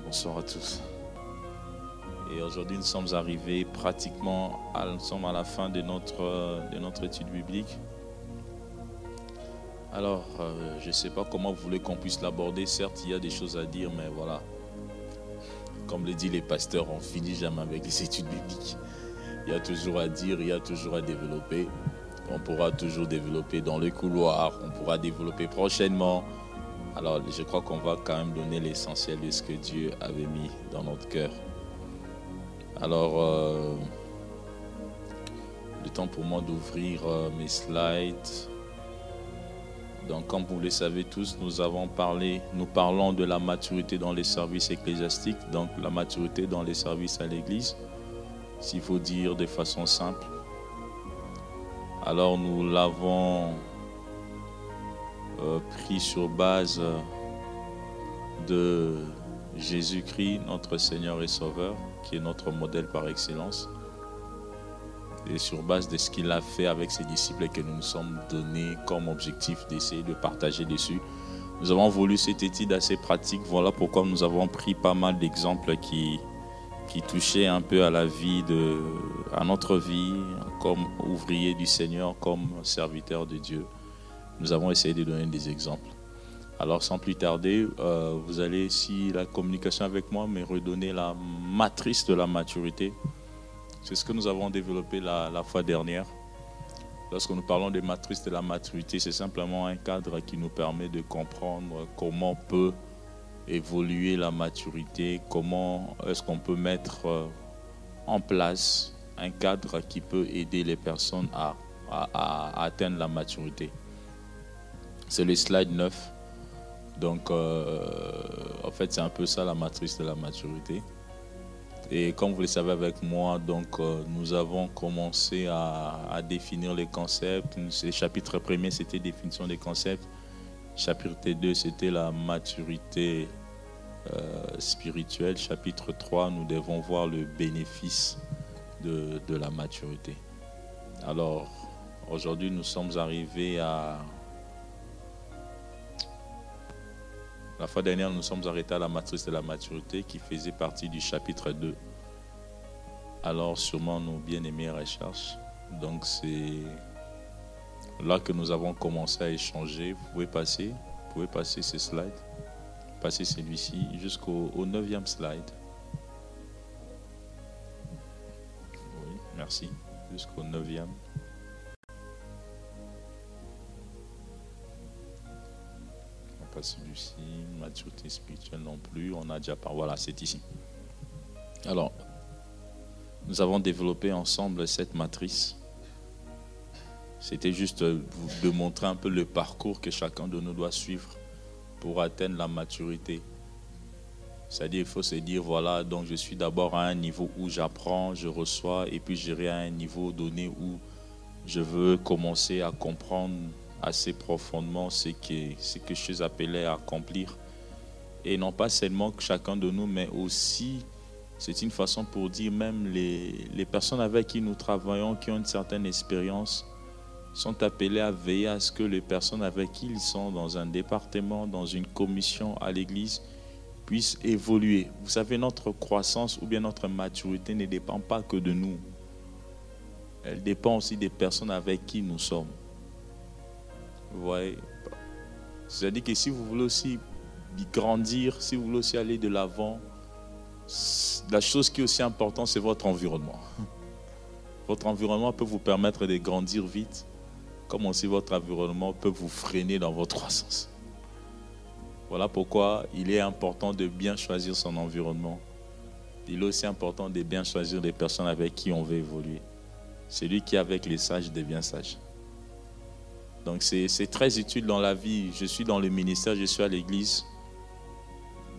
Bonsoir à tous. Et aujourd'hui, nous sommes arrivés pratiquement à la fin de notre étude biblique. Alors, je ne sais pas comment vous voulez qu'on puisse l'aborder. Certes, il y a des choses à dire, mais voilà. Comme le disent les pasteurs, on finit jamais avec les études bibliques. Il y a toujours à dire, il y a toujours à développer. On pourra toujours développer dans le couloir, on pourra développer prochainement. Alors, je crois qu'on va quand même donner l'essentiel de ce que Dieu avait mis dans notre cœur. Alors, le temps pour moi d'ouvrir mes slides. Donc, comme vous le savez tous, nous parlons de la maturité dans les services ecclésiastiques, donc la maturité dans les services à l'église, s'il faut dire de façon simple. Alors, nous l'avons pris sur base de Jésus-Christ, notre Seigneur et Sauveur, qui est notre modèle par excellence, et sur base de ce qu'il a fait avec ses disciples et que nous nous sommes donnés comme objectif d'essayer de partager dessus. Nous avons voulu cette étude assez pratique, voilà pourquoi nous avons pris pas mal d'exemples qui touchaient un peu à la vie, à notre vie, comme ouvrier du Seigneur, comme serviteur de Dieu. Nous avons essayé de donner des exemples. Alors sans plus tarder, vous allez, si la communication avec moi, me redonner la matrice de la maturité. C'est ce que nous avons développé la fois dernière. Lorsque nous parlons de matrice de la maturité, c'est simplement un cadre qui nous permet de comprendre comment peut évoluer la maturité, comment est-ce qu'on peut mettre en place un cadre qui peut aider les personnes à atteindre la maturité. C'est le slide 9. Donc, en fait, c'est un peu ça la matrice de la maturité. Et comme vous le savez avec moi, donc, nous avons commencé à définir les concepts. Le chapitre 1er, c'était définition des concepts. Chapitre 2, c'était la maturité spirituelle. Chapitre 3, nous devons voir le bénéfice de la maturité. Alors, aujourd'hui, nous sommes arrivés à... La fois dernière, nous sommes arrêtés à la matrice de la maturité qui faisait partie du chapitre 2. Alors, sûrement, nos bien-aimés recherchent. Donc, c'est là que nous avons commencé à échanger. Vous pouvez passer ces slides. Passer celui-ci jusqu'au 9e slide. Oui, merci. Jusqu'au 9e. Pas celui-ci, maturité spirituelle non plus, on a déjà parlé, voilà, c'est ici. Alors, nous avons développé ensemble cette matrice. C'était juste de montrer un peu le parcours que chacun de nous doit suivre pour atteindre la maturité. C'est-à-dire, il faut se dire, voilà, donc je suis d'abord à un niveau où j'apprends, je reçois, et puis j'irai à un niveau donné où je veux commencer à comprendre assez profondément ce que je suis appelé à accomplir. Et non pas seulement que chacun de nous, mais aussi, c'est une façon pour dire même les personnes avec qui nous travaillons, qui ont une certaine expérience, sont appelées à veiller à ce que les personnes avec qui ils sont dans un département, dans une commission à l'église, puissent évoluer. Vous savez, notre croissance ou bien notre maturité ne dépend pas que de nous. Elle dépend aussi des personnes avec qui nous sommes. Vous voyez, c'est-à-dire que si vous voulez aussi grandir, si vous voulez aussi aller de l'avant, la chose qui est aussi importante, c'est votre environnement. Votre environnement peut vous permettre de grandir vite, comme aussi votre environnement peut vous freiner dans votre croissance. Voilà pourquoi il est important de bien choisir son environnement. Il est aussi important de bien choisir les personnes avec qui on veut évoluer. Celui qui est avec les sages devient sage. Donc c'est très utile dans la vie. Je suis dans le ministère, je suis à l'église.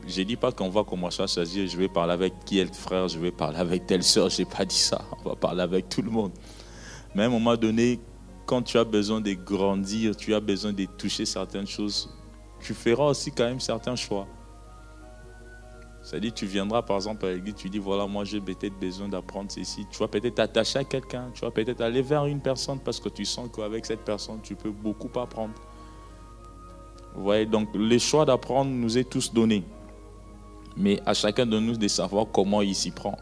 Je ne dis pas qu'on va commencer à choisir, je vais parler avec qui est le frère, je vais parler avec telle soeur, je n'ai pas dit ça. On va parler avec tout le monde. Mais à un moment donné, quand tu as besoin de grandir, tu as besoin de toucher certaines choses, tu feras aussi quand même certains choix. C'est-à-dire, tu viendras par exemple à l'église, tu dis, voilà, moi j'ai peut-être besoin d'apprendre ceci. Tu vas peut-être t'attacher à quelqu'un, tu vas peut-être aller vers une personne parce que tu sens qu'avec cette personne, tu peux beaucoup apprendre. Vous voyez, donc le choix d'apprendre nous est tous donné. Mais à chacun de nous de savoir comment il s'y prend.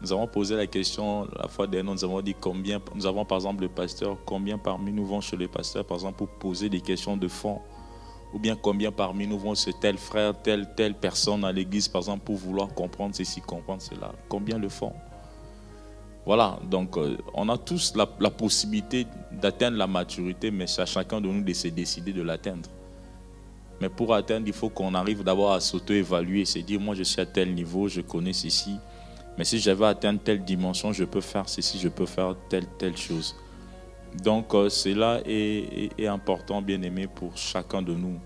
Nous avons posé la question la fois dernière, nous avons dit combien, nous avons par exemple le pasteur, combien parmi nous vont chez le pasteur par exemple pour poser des questions de fond, ou bien combien parmi nous vont chez tel frère, telle personne à l'église par exemple pour vouloir comprendre ceci, comprendre cela, combien le font. Voilà, donc on a tous la possibilité d'atteindre la maturité, mais c'est à chacun de nous de se décider de l'atteindre. Mais pour atteindre, il faut qu'on arrive d'abord à s'auto-évaluer, se dire, moi je suis à tel niveau, je connais ceci, mais si j'avais atteindre telle dimension, je peux faire ceci, je peux faire telle chose. Donc cela est important, bien aimé, pour chacun de nous.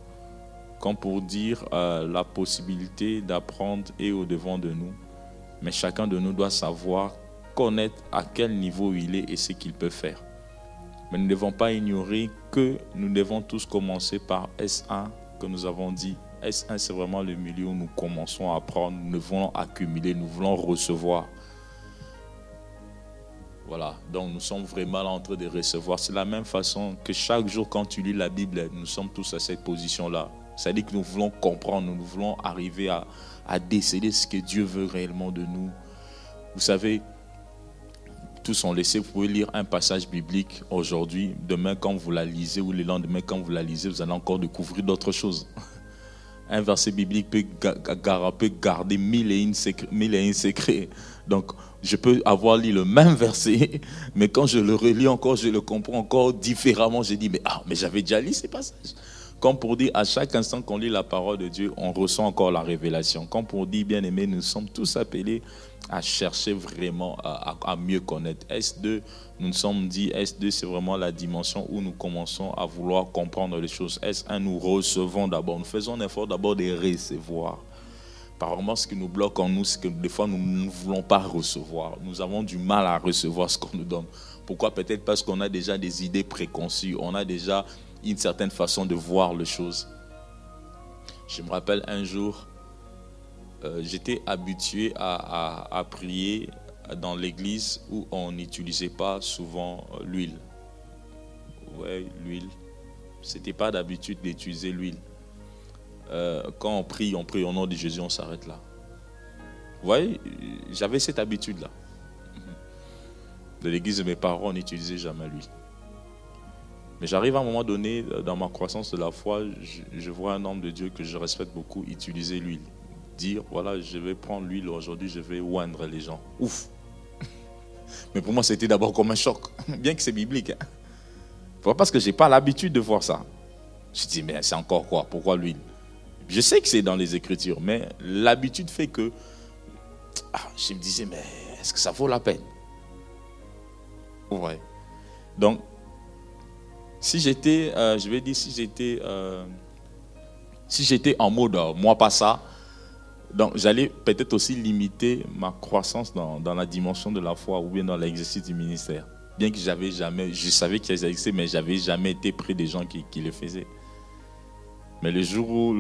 Comme pour dire, la possibilité d'apprendre est au-devant de nous, mais chacun de nous doit savoir, connaître à quel niveau il est et ce qu'il peut faire. Mais nous ne devons pas ignorer que nous devons tous commencer par S1, que nous avons dit. S1, c'est vraiment le milieu où nous commençons à apprendre, nous voulons accumuler, nous voulons recevoir. Voilà, donc nous sommes vraiment là en train de recevoir. C'est la même façon que chaque jour quand tu lis la Bible, nous sommes tous à cette position-là. C'est-à-dire que nous voulons comprendre, nous voulons arriver à déceler ce que Dieu veut réellement de nous. Vous savez, tous ont laissé, vous pouvez lire un passage biblique aujourd'hui, demain quand vous la lisez ou le lendemain quand vous la lisez, vous allez encore découvrir d'autres choses. Un verset biblique peut garder mille et un secrets. Donc, je peux avoir lu le même verset, mais quand je le relis encore, je le comprends encore différemment. Je dis, mais j'avais déjà lu ces passages. Comme pour dire, à chaque instant qu'on lit la parole de Dieu, on ressent encore la révélation. Comme pour dire, bien aimé, nous sommes tous appelés à chercher vraiment à mieux connaître. S2, nous nous sommes dit, S2, c'est vraiment la dimension où nous commençons à vouloir comprendre les choses. S1, nous recevons d'abord. Nous faisons un effort d'abord de recevoir. Apparemment, ce qui nous bloque en nous, c'est que des fois, nous ne voulons pas recevoir. Nous avons du mal à recevoir ce qu'on nous donne. Pourquoi? Peut-être parce qu'on a déjà des idées préconçues. On a déjà une certaine façon de voir les choses. Je me rappelle un jour, j'étais habitué à prier dans l'église où on n'utilisait pas souvent l'huile. Ouais, l'huile. C'était pas d'habitude d'utiliser l'huile. Quand on prie au nom de Jésus, on s'arrête là. Vous voyez, j'avais cette habitude-là. De l'église de mes parents, on n'utilisait jamais l'huile. Mais j'arrive à un moment donné, dans ma croissance de la foi, je vois un homme de Dieu que je respecte beaucoup utiliser l'huile. Dire, voilà, je vais prendre l'huile aujourd'hui, je vais oindre les gens. Ouf! Mais pour moi, c'était d'abord comme un choc, bien que c'est biblique. Hein? Parce que je n'ai pas l'habitude de voir ça. Je dis, mais c'est encore quoi? Pourquoi l'huile? Je sais que c'est dans les Écritures, mais l'habitude fait que je me disais, mais est-ce que ça vaut la peine? Ouais. Donc, si j'étais, je vais dire, si j'étais en mode moi pas ça, donc j'allais peut-être aussi limiter ma croissance dans la dimension de la foi ou bien dans l'exercice du ministère. Bien que je savais qu'ils existaient, mais j'avais jamais été près des gens qui le faisaient. Mais le jour où,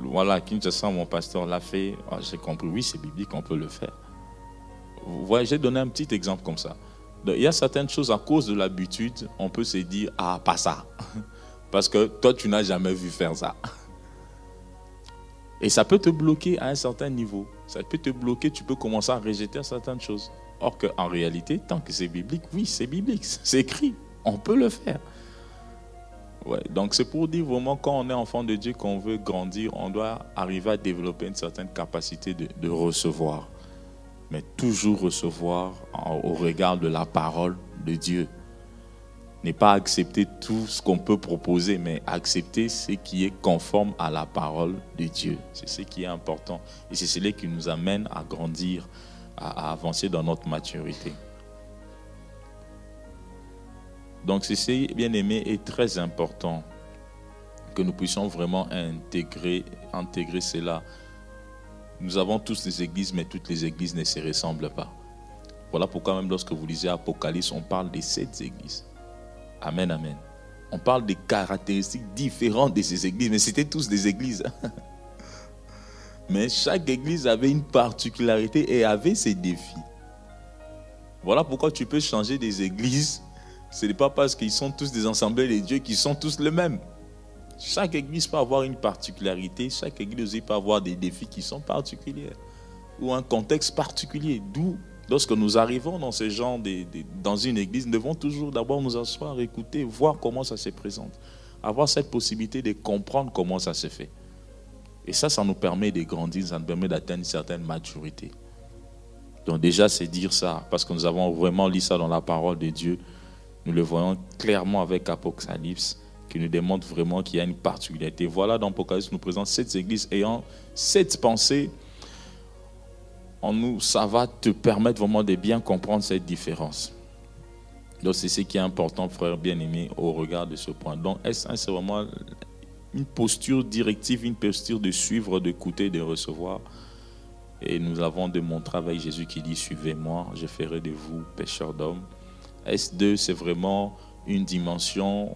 voilà, Kinshasa, mon pasteur l'a fait, j'ai compris, oui, c'est biblique, on peut le faire. Vous voyez, j'ai donné un petit exemple comme ça. Donc, il y a certaines choses, à cause de l'habitude, on peut se dire, pas ça. Parce que toi, tu n'as jamais vu faire ça. Et ça peut te bloquer à un certain niveau. Ça peut te bloquer, tu peux commencer à rejeter certaines choses. Or qu'en réalité, tant que c'est biblique, oui, c'est biblique, c'est écrit, on peut le faire. Ouais, donc c'est pour dire vraiment, quand on est enfant de Dieu, qu'on veut grandir, on doit arriver à développer une certaine capacité de recevoir. Mais toujours recevoir au regard de la parole de Dieu. Ne pas accepter tout ce qu'on peut proposer, mais accepter ce qui est conforme à la parole de Dieu. C'est ce qui est important. Et c'est cela qui nous amène à grandir, à avancer dans notre maturité. Donc ceci, bien aimé, est très important que nous puissions vraiment intégrer cela. Nous avons tous des églises, mais toutes les églises ne se ressemblent pas. Voilà pourquoi même lorsque vous lisez Apocalypse, on parle des 7 églises. Amen, amen. On parle des caractéristiques différentes de ces églises, mais c'était tous des églises. Mais chaque église avait une particularité et avait ses défis. Voilà pourquoi tu peux changer des églises. Ce n'est pas parce qu'ils sont tous des assemblées de Dieu qu'ils sont tous les mêmes. Chaque église peut avoir une particularité, chaque église aussi peut avoir des défis qui sont particuliers ou un contexte particulier. D'où, lorsque nous arrivons dans ce genre dans une église, nous devons toujours d'abord nous asseoir, écouter, voir comment ça se présente. Avoir cette possibilité de comprendre comment ça se fait. Et ça nous permet de grandir, ça nous permet d'atteindre une certaine maturité. Donc déjà, c'est dire ça, parce que nous avons vraiment lu ça dans la parole de Dieu. Nous le voyons clairement avec Apocalypse, qui nous démontre vraiment qu'il y a une particularité. Voilà, dans Apocalypse, nous présente 7 églises ayant 7 pensées. En nous, ça va te permettre vraiment de bien comprendre cette différence. Donc c'est ce qui est important, frère bien-aimé, au regard de ce point. Donc S1, c'est vraiment une posture directive, une posture de suivre, d'écouter, de recevoir. Et nous avons démontré avec Jésus qui dit « Suivez-moi, je ferai de vous pécheurs d'hommes ». S2, c'est vraiment une dimension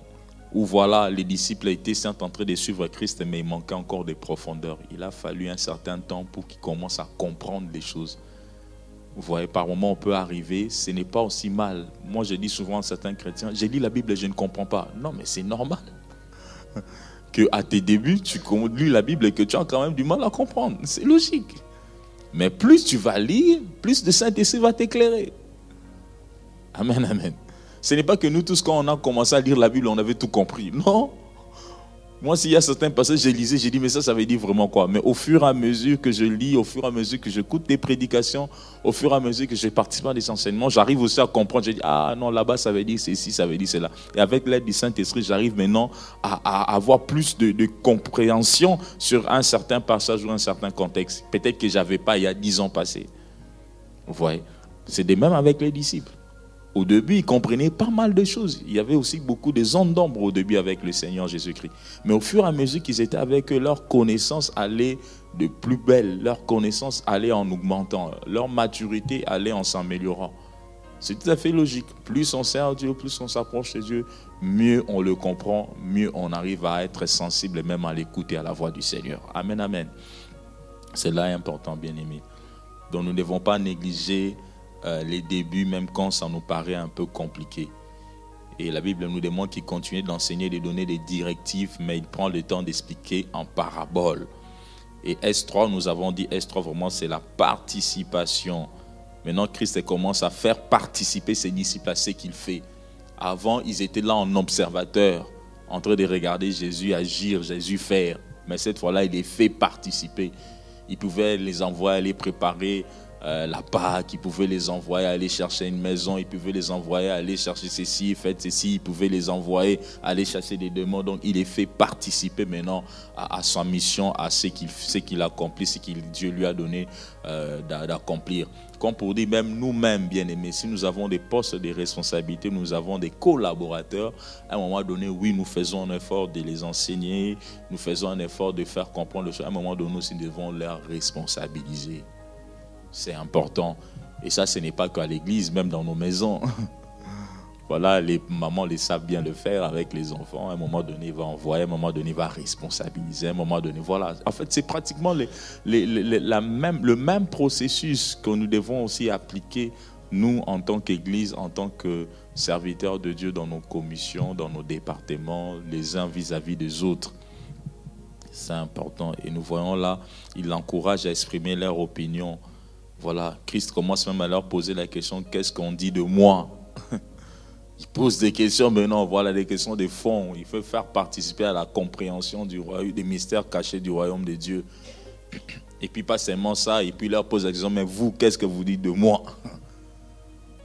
où voilà, les disciples étaient certes en train de suivre Christ, mais il manquait encore de profondeur. Il a fallu un certain temps pour qu'ils commencent à comprendre les choses. Vous voyez, par moments, on peut arriver, ce n'est pas aussi mal. Moi, je dis souvent à certains chrétiens, j'ai lu la Bible et je ne comprends pas. Non, mais c'est normal. Qu'à tes débuts, tu lis la Bible et que tu as quand même du mal à comprendre. C'est logique. Mais plus tu vas lire, plus le Saint-Esprit va t'éclairer. Amen, amen. Ce n'est pas que nous tous, quand on a commencé à lire la Bible, on avait tout compris. Non. Moi, s'il y a certains passages, je lisais, j'ai dit, mais ça veut dire vraiment quoi? Mais au fur et à mesure que je lis, au fur et à mesure que j'écoute des prédications, au fur et à mesure que je participe à des enseignements, j'arrive aussi à comprendre. Je dis, ah non, là-bas, ça veut dire ceci, ça veut dire cela. Et avec l'aide du Saint-Esprit, j'arrive maintenant à avoir plus de compréhension sur un certain passage ou un certain contexte. Peut-être que je n'avais pas il y a 10 ans passés. Vous voyez? C'est de même avec les disciples. Au début, ils comprenaient pas mal de choses. Il y avait aussi beaucoup de zones d'ombre au début avec le Seigneur Jésus-Christ. Mais au fur et à mesure qu'ils étaient avec eux, leur connaissance allait de plus belle. Leur connaissance allait en augmentant. Leur maturité allait en s'améliorant. C'est tout à fait logique. Plus on sert Dieu, plus on s'approche de Dieu, mieux on le comprend, mieux on arrive à être sensible et même à l'écouter à la voix du Seigneur. Amen, amen. C'est là important, bien-aimés. Donc nous ne devons pas négliger les débuts, même quand ça nous paraît un peu compliqué. Et la Bible nous demande qu'il continue d'enseigner, de donner des directives, mais il prend le temps d'expliquer en parabole. Et S3, nous avons dit, S3 vraiment c'est la participation. Maintenant, Christ commence à faire participer ses disciples à ce qu'il fait. Avant, ils étaient là en observateur, en train de regarder Jésus agir, Jésus faire. Mais cette fois-là, il les fait participer. Il pouvait les envoyer aller préparer la Pâque, il pouvait les envoyer aller chercher une maison, il pouvait les envoyer aller chercher ceci, faites ceci, il pouvait les envoyer aller chasser des démons. Donc il les fait participer maintenant à sa mission, à ce qu'il accomplit, ce que Dieu lui a donné d'accomplir. Comme pour dire, même nous-mêmes, bien-aimés, si nous avons des postes de responsabilité, nous avons des collaborateurs, à un moment donné, oui, nous faisons un effort de les enseigner, nous faisons un effort de faire comprendre les choses. À un moment donné, nous devons les responsabiliser. C'est important. Et ça, ce n'est pas qu'à l'église, même dans nos maisons. Voilà, les mamans les savent bien le faire avec les enfants. À un moment donné, il va envoyer, à un moment donné, il va responsabiliser, à un moment donné, voilà. En fait, c'est pratiquement le même processus que nous devons aussi appliquer, nous, en tant qu'église, en tant que serviteurs de Dieu dans nos commissions, dans nos départements, les uns vis-à-vis des autres. C'est important. Et nous voyons là, il l'encourage à exprimer leur opinion. Voilà, Christ commence même à leur poser la question, qu'est-ce qu'on dit de moi? Il pose des questions, mais non, voilà, des questions de fond. Il faut faire participer à la compréhension du royaume, des mystères cachés du royaume de Dieu. Et puis pas seulement ça, et puis il leur pose la question, mais vous, qu'est-ce que vous dites de moi?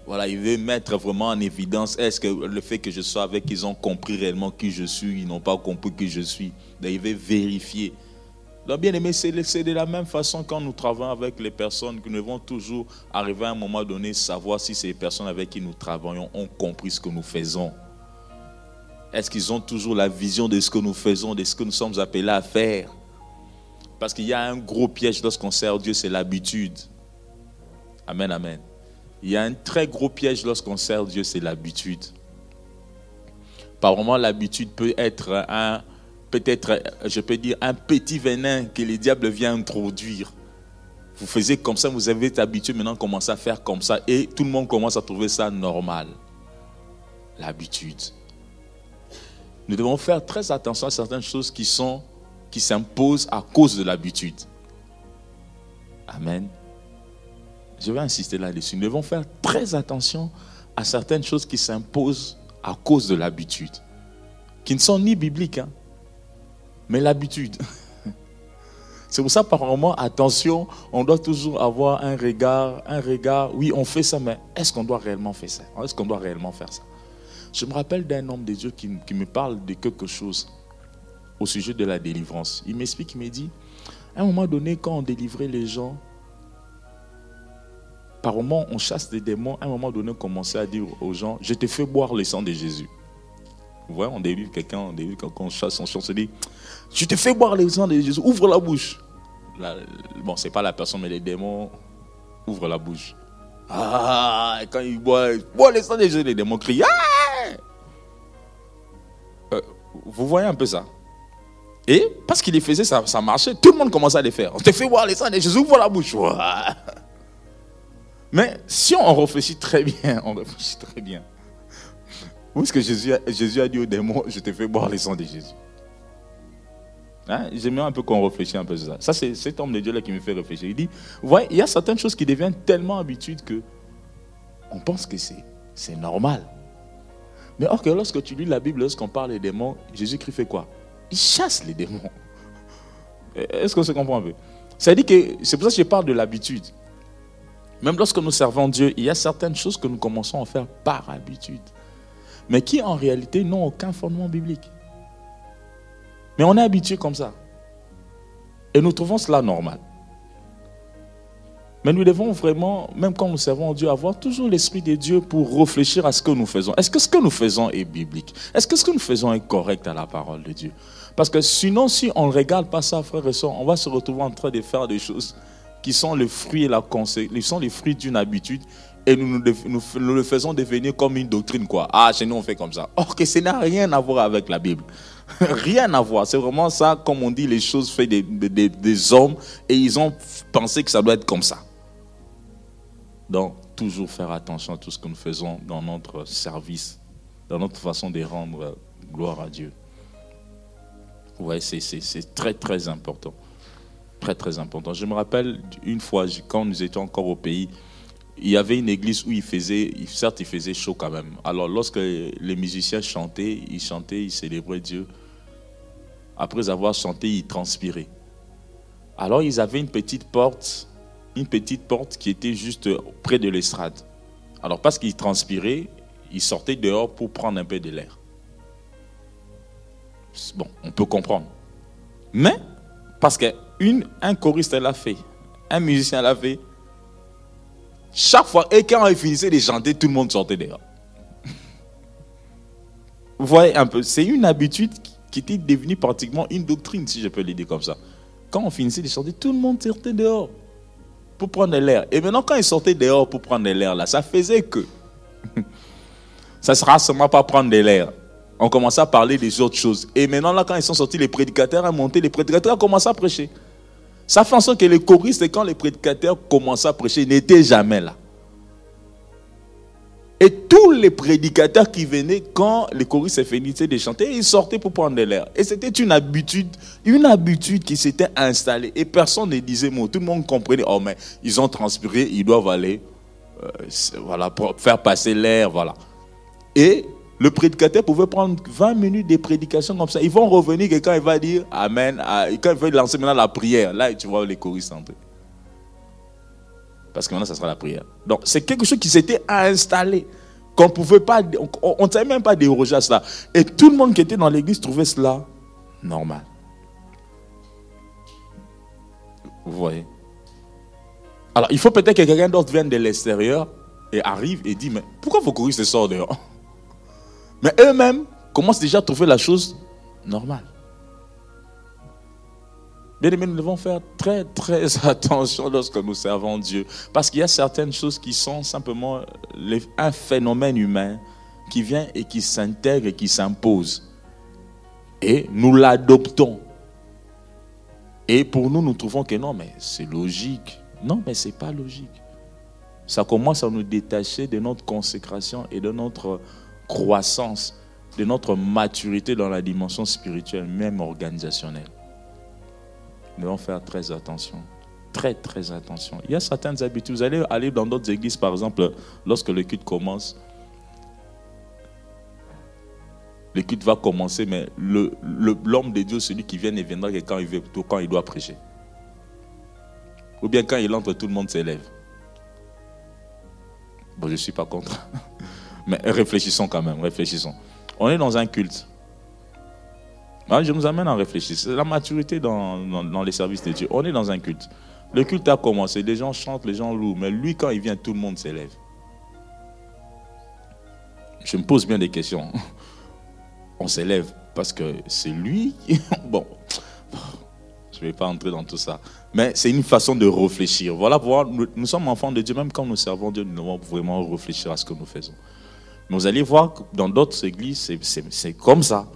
Voilà, il veut mettre vraiment en évidence, est-ce que le fait que je sois avec, ils ont compris réellement qui je suis, ils n'ont pas compris qui je suis. Donc il veut vérifier. Donc, bien aimé, c'est de la même façon quand nous travaillons avec les personnes que nous devons toujours arriver à un moment donné, savoir si ces personnes avec qui nous travaillons ont compris ce que nous faisons. Est-ce qu'ils ont toujours la vision de ce que nous faisons, de ce que nous sommes appelés à faire? Parce qu'il y a un gros piège lorsqu'on sert Dieu, c'est l'habitude. Amen, amen. Il y a un très gros piège lorsqu'on sert Dieu, c'est l'habitude. Par moment, l'habitude peut être peut-être, je peux dire, un petit venin que le diable vient introduire. Vous faisiez comme ça, vous avez été habitué, maintenant commencez à faire comme ça. Et tout le monde commence à trouver ça normal. L'habitude. Nous devons faire très attention à certaines choses qui s'imposent à cause de l'habitude. Amen. Je vais insister là-dessus. Nous devons faire très attention à certaines choses qui s'imposent à cause de l'habitude, qui ne sont ni bibliques, hein, mais l'habitude. C'est pour ça, par moment, attention, on doit toujours avoir un regard, oui, on fait ça, mais est-ce qu'on doit réellement faire ça? Est-ce qu'on doit réellement faire ça? Je me rappelle d'un homme de Dieu qui me parle de quelque chose au sujet de la délivrance. Il m'explique, il me dit, à un moment donné, quand on délivrait les gens, par moment, on chasse des démons. À un moment donné, on commençait à dire aux gens, je te fais boire le sang de Jésus. Vous voyez, on délivre quelqu'un, on chasse, on se dit, je te fais boire le sang de Jésus, ouvre la bouche. Là, bon, c'est pas la personne, mais les démons ouvrent la bouche. Ah, et quand ils boivent le sang de Jésus, les démons crient, ah! Vous voyez un peu ça? Et parce qu'il les faisait, ça marchait. Tout le monde commençait à les faire. On te fait boire le sang de Jésus, ouvre la bouche. Mais si on réfléchit très bien, où est-ce que Jésus a dit aux démons, je te fais boire le sang de Jésus? Hein? J'aimerais un peu qu'on réfléchisse un peu sur ça. Ça, c'est cet homme de Dieu-là qui me fait réfléchir. Il dit, vous voyez, il y a certaines choses qui deviennent tellement habitudes que on pense que c'est normal. Mais or que lorsque tu lis la Bible, lorsqu'on parle des démons, Jésus-Christ fait quoi? Il chasse les démons. Est-ce qu'on se comprend un peu? C'est-à-dire que c'est pour ça que je parle de l'habitude. Même lorsque nous servons Dieu, il y a certaines choses que nous commençons à faire par habitude, mais qui en réalité n'ont aucun fondement biblique. Mais on est habitué comme ça. Et nous trouvons cela normal. Mais nous devons vraiment, même quand nous servons Dieu, avoir toujours l'Esprit de Dieu pour réfléchir à ce que nous faisons. Est-ce que ce que nous faisons est biblique? Est-ce que ce que nous faisons est correct à la parole de Dieu? Parce que sinon, si on ne regarde pas ça, frères et sœurs, on va se retrouver en train de faire des choses qui sont le fruit et la conséquence, sont les fruits d'une habitude, et nous le faisons devenir comme une doctrine, quoi. Ah, chez nous on fait comme ça. Or que ça n'a rien à voir avec la Bible. Rien à voir. C'est vraiment ça, comme on dit, les choses faites des hommes, et ils ont pensé que ça doit être comme ça. Donc, toujours faire attention à tout ce que nous faisons dans notre service, dans notre façon de rendre gloire à Dieu. Ouais, c'est très très important. Très très important. Je me rappelle une fois, quand nous étions encore au pays, il y avait une église où il faisait chaud quand même. Alors lorsque les musiciens chantaient, ils célébraient Dieu. Après avoir chanté, ils transpiraient. Alors ils avaient une petite porte qui était juste près de l'estrade. Alors parce qu'ils transpiraient, ils sortaient dehors pour prendre un peu de l'air. Bon, on peut comprendre. Mais, parce qu'un choriste l'a fait, un musicien l'a fait, chaque fois, et quand il finissait de chanter, tout le monde sortait dehors. Vous voyez un peu, c'est une habitude qui était devenue pratiquement une doctrine, si je peux le dire comme ça. Quand on finissait de chanter, tout le monde sortait dehors pour prendre l'air. Et maintenant, quand ils sortaient dehors pour prendre l'air, là, ça faisait que ça ne sera seulement pas prendre de l'air. On commençait à parler des autres choses. Et maintenant, là, quand ils sont sortis, les prédicateurs ont monté, les prédicateurs ont commencé à prêcher. Ça fait en sorte que les choristes, quand les prédicateurs commençaient à prêcher, n'étaient jamais là. Et tous les prédicateurs qui venaient, quand les choristes finissaient de chanter, ils sortaient pour prendre de l'air. Et c'était une habitude qui s'était installée. Et personne ne disait mot. Tout le monde comprenait. Oh, mais ils ont transpiré, ils doivent aller voilà, pour faire passer l'air. Voilà. Et le prédicateur pouvait prendre 20 minutes de prédication comme ça. Ils vont revenir et quand il va dire Amen, quand il va lancer maintenant la prière, là tu vois les choristes entrer. Parce que maintenant ça sera la prière. Donc c'est quelque chose qui s'était installé, qu'on ne pouvait pas, on ne savait même pas déroger à cela. Et tout le monde qui était dans l'église trouvait cela normal. Vous voyez? Alors il faut peut-être que quelqu'un d'autre vienne de l'extérieur et arrive et dit mais pourquoi vos choristes sortent dehors? Mais eux-mêmes commencent déjà à trouver la chose normale. Bien aimés, nous devons faire très très attention lorsque nous servons Dieu. Parce qu'il y a certaines choses qui sont simplement un phénomène humain qui vient et qui s'intègre et qui s'impose. Et nous l'adoptons. Et pour nous, nous trouvons que non, mais c'est logique. Non, mais ce n'est pas logique. Ça commence à nous détacher de notre consécration et de notre croissance de notre maturité dans la dimension spirituelle, même organisationnelle. Nous devons faire très attention. Très, très attention. Il y a certaines habitudes. Vous allez aller dans d'autres églises, par exemple, lorsque le culte commence. Le culte va commencer, mais l'homme de Dieu, celui qui vient, ne viendra que quand il veut, plutôt quand il doit prêcher. Ou bien quand il entre, tout le monde s'élève. Bon, je ne suis pas contre. Mais réfléchissons quand même, réfléchissons. On est dans un culte. Je nous amène à réfléchir. C'est la maturité dans les services de Dieu. On est dans un culte. Le culte a commencé, les gens chantent, les gens louent. Mais lui, quand il vient, tout le monde s'élève. Je me pose bien des questions. On s'élève parce que c'est lui. Bon, je ne vais pas entrer dans tout ça. Mais c'est une façon de réfléchir. Voilà, nous sommes enfants de Dieu. Même quand nous servons Dieu, nous devons vraiment réfléchir à ce que nous faisons. Mais vous allez voir que dans d'autres églises, c'est comme ça.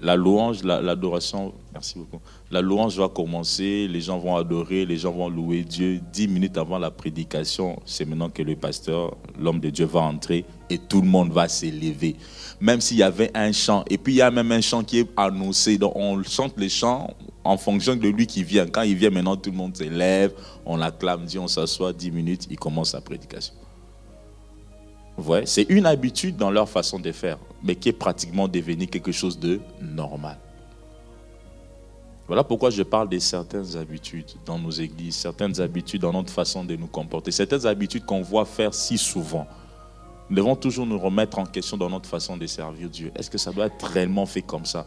La louange, l'adoration, merci beaucoup. La louange va commencer, les gens vont adorer, les gens vont louer Dieu. 10 minutes avant la prédication, c'est maintenant que le pasteur, l'homme de Dieu va entrer et tout le monde va s'élever. Même s'il y avait un chant, et puis il y a même un chant qui est annoncé, donc on chante les chants en fonction de lui qui vient. Quand il vient maintenant, tout le monde s'élève, on l'acclame, dit on s'assoit 10 minutes, il commence sa prédication. Vous voyez, c'est une habitude dans leur façon de faire, mais qui est pratiquement devenue quelque chose de normal. Voilà pourquoi je parle de certaines habitudes dans nos églises, certaines habitudes dans notre façon de nous comporter, certaines habitudes qu'on voit faire si souvent. Nous devons toujours nous remettre en question dans notre façon de servir Dieu. Est-ce que ça doit être réellement fait comme ça?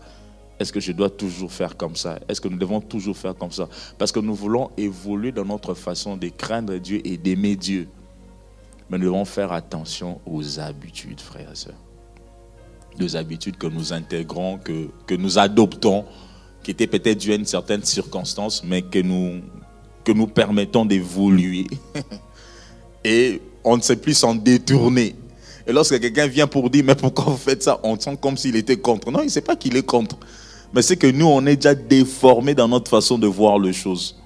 Est-ce que je dois toujours faire comme ça? Est-ce que nous devons toujours faire comme ça? Parce que nous voulons évoluer dans notre façon de craindre Dieu et d'aimer Dieu. Mais nous devons faire attention aux habitudes, frères et sœurs. Des habitudes que nous intégrons, que nous adoptons, qui étaient peut-être dues à une certaine circonstance, mais que nous permettons d'évoluer. Et on ne sait plus s'en détourner. Et lorsque quelqu'un vient pour dire, mais pourquoi vous faites ça? On sent comme s'il était contre. Non, il ne sait pas qu'il est contre. Mais c'est que nous, on est déjà déformés dans notre façon de voir les choses.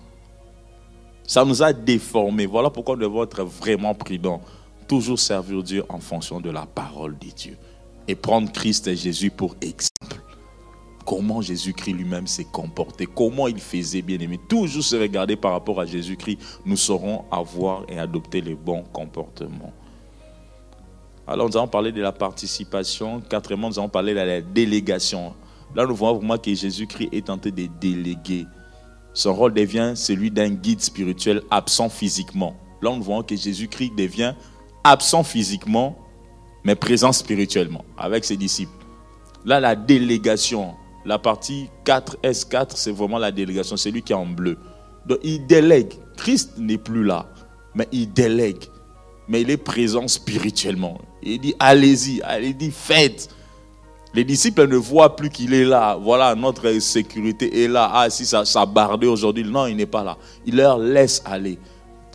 Ça nous a déformés. Voilà pourquoi nous devons être vraiment prudents. Toujours servir Dieu en fonction de la parole de Dieu. Et prendre Christ et Jésus pour exemple. Comment Jésus-Christ lui-même s'est comporté. Comment il faisait, bien aimé. Toujours se regarder par rapport à Jésus-Christ. Nous saurons avoir et adopter les bons comportements. Alors nous allons parler de la participation. Quatrièmement, nous allons parler de la délégation. Là, nous voyons vraiment que Jésus-Christ est tenté de déléguer. Son rôle devient celui d'un guide spirituel absent physiquement. Là, nous voyons que Jésus-Christ devient absent physiquement, mais présent spirituellement, avec ses disciples. Là, la délégation, la partie 4, S4, c'est vraiment la délégation, c'est lui qui est en bleu. Donc, il délègue. Christ n'est plus là, mais il délègue. Mais il est présent spirituellement. Il dit, allez-y, allez-y, faites. Les disciples ne voient plus qu'il est là. Voilà, notre sécurité est là. Ah, si ça bardait aujourd'hui. Non, il n'est pas là. Il leur laisse aller.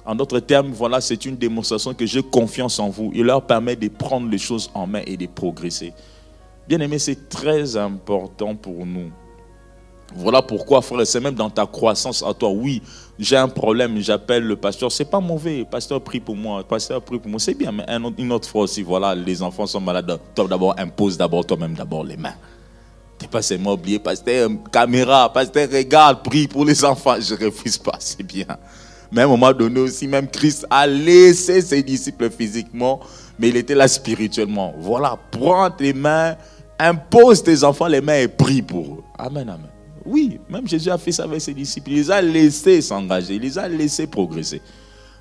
En d'autres termes, voilà, c'est une démonstration que j'ai confiance en vous. Il leur permet de prendre les choses en main et de progresser. Bien aimé, c'est très important pour nous. Voilà pourquoi, frère, c'est même dans ta croissance à toi. Oui, j'ai un problème, j'appelle le pasteur. C'est pas mauvais. Pasteur, prie pour moi. Pasteur, prie pour moi. C'est bien, mais une autre fois aussi, voilà, les enfants sont malades. Toi d'abord, impose d'abord toi-même d'abord les mains. T'es pas seulement oublié, pasteur, caméra, pasteur, regarde, prie pour les enfants. Je refuse pas, c'est bien. Mais à un moment donné aussi, même Christ a laissé ses disciples physiquement, mais il était là spirituellement. Voilà, prends tes mains, impose tes enfants les mains et prie pour eux. Amen, amen. Oui, même Jésus a fait ça avec ses disciples. Il les a laissés s'engager, il les a laissés progresser.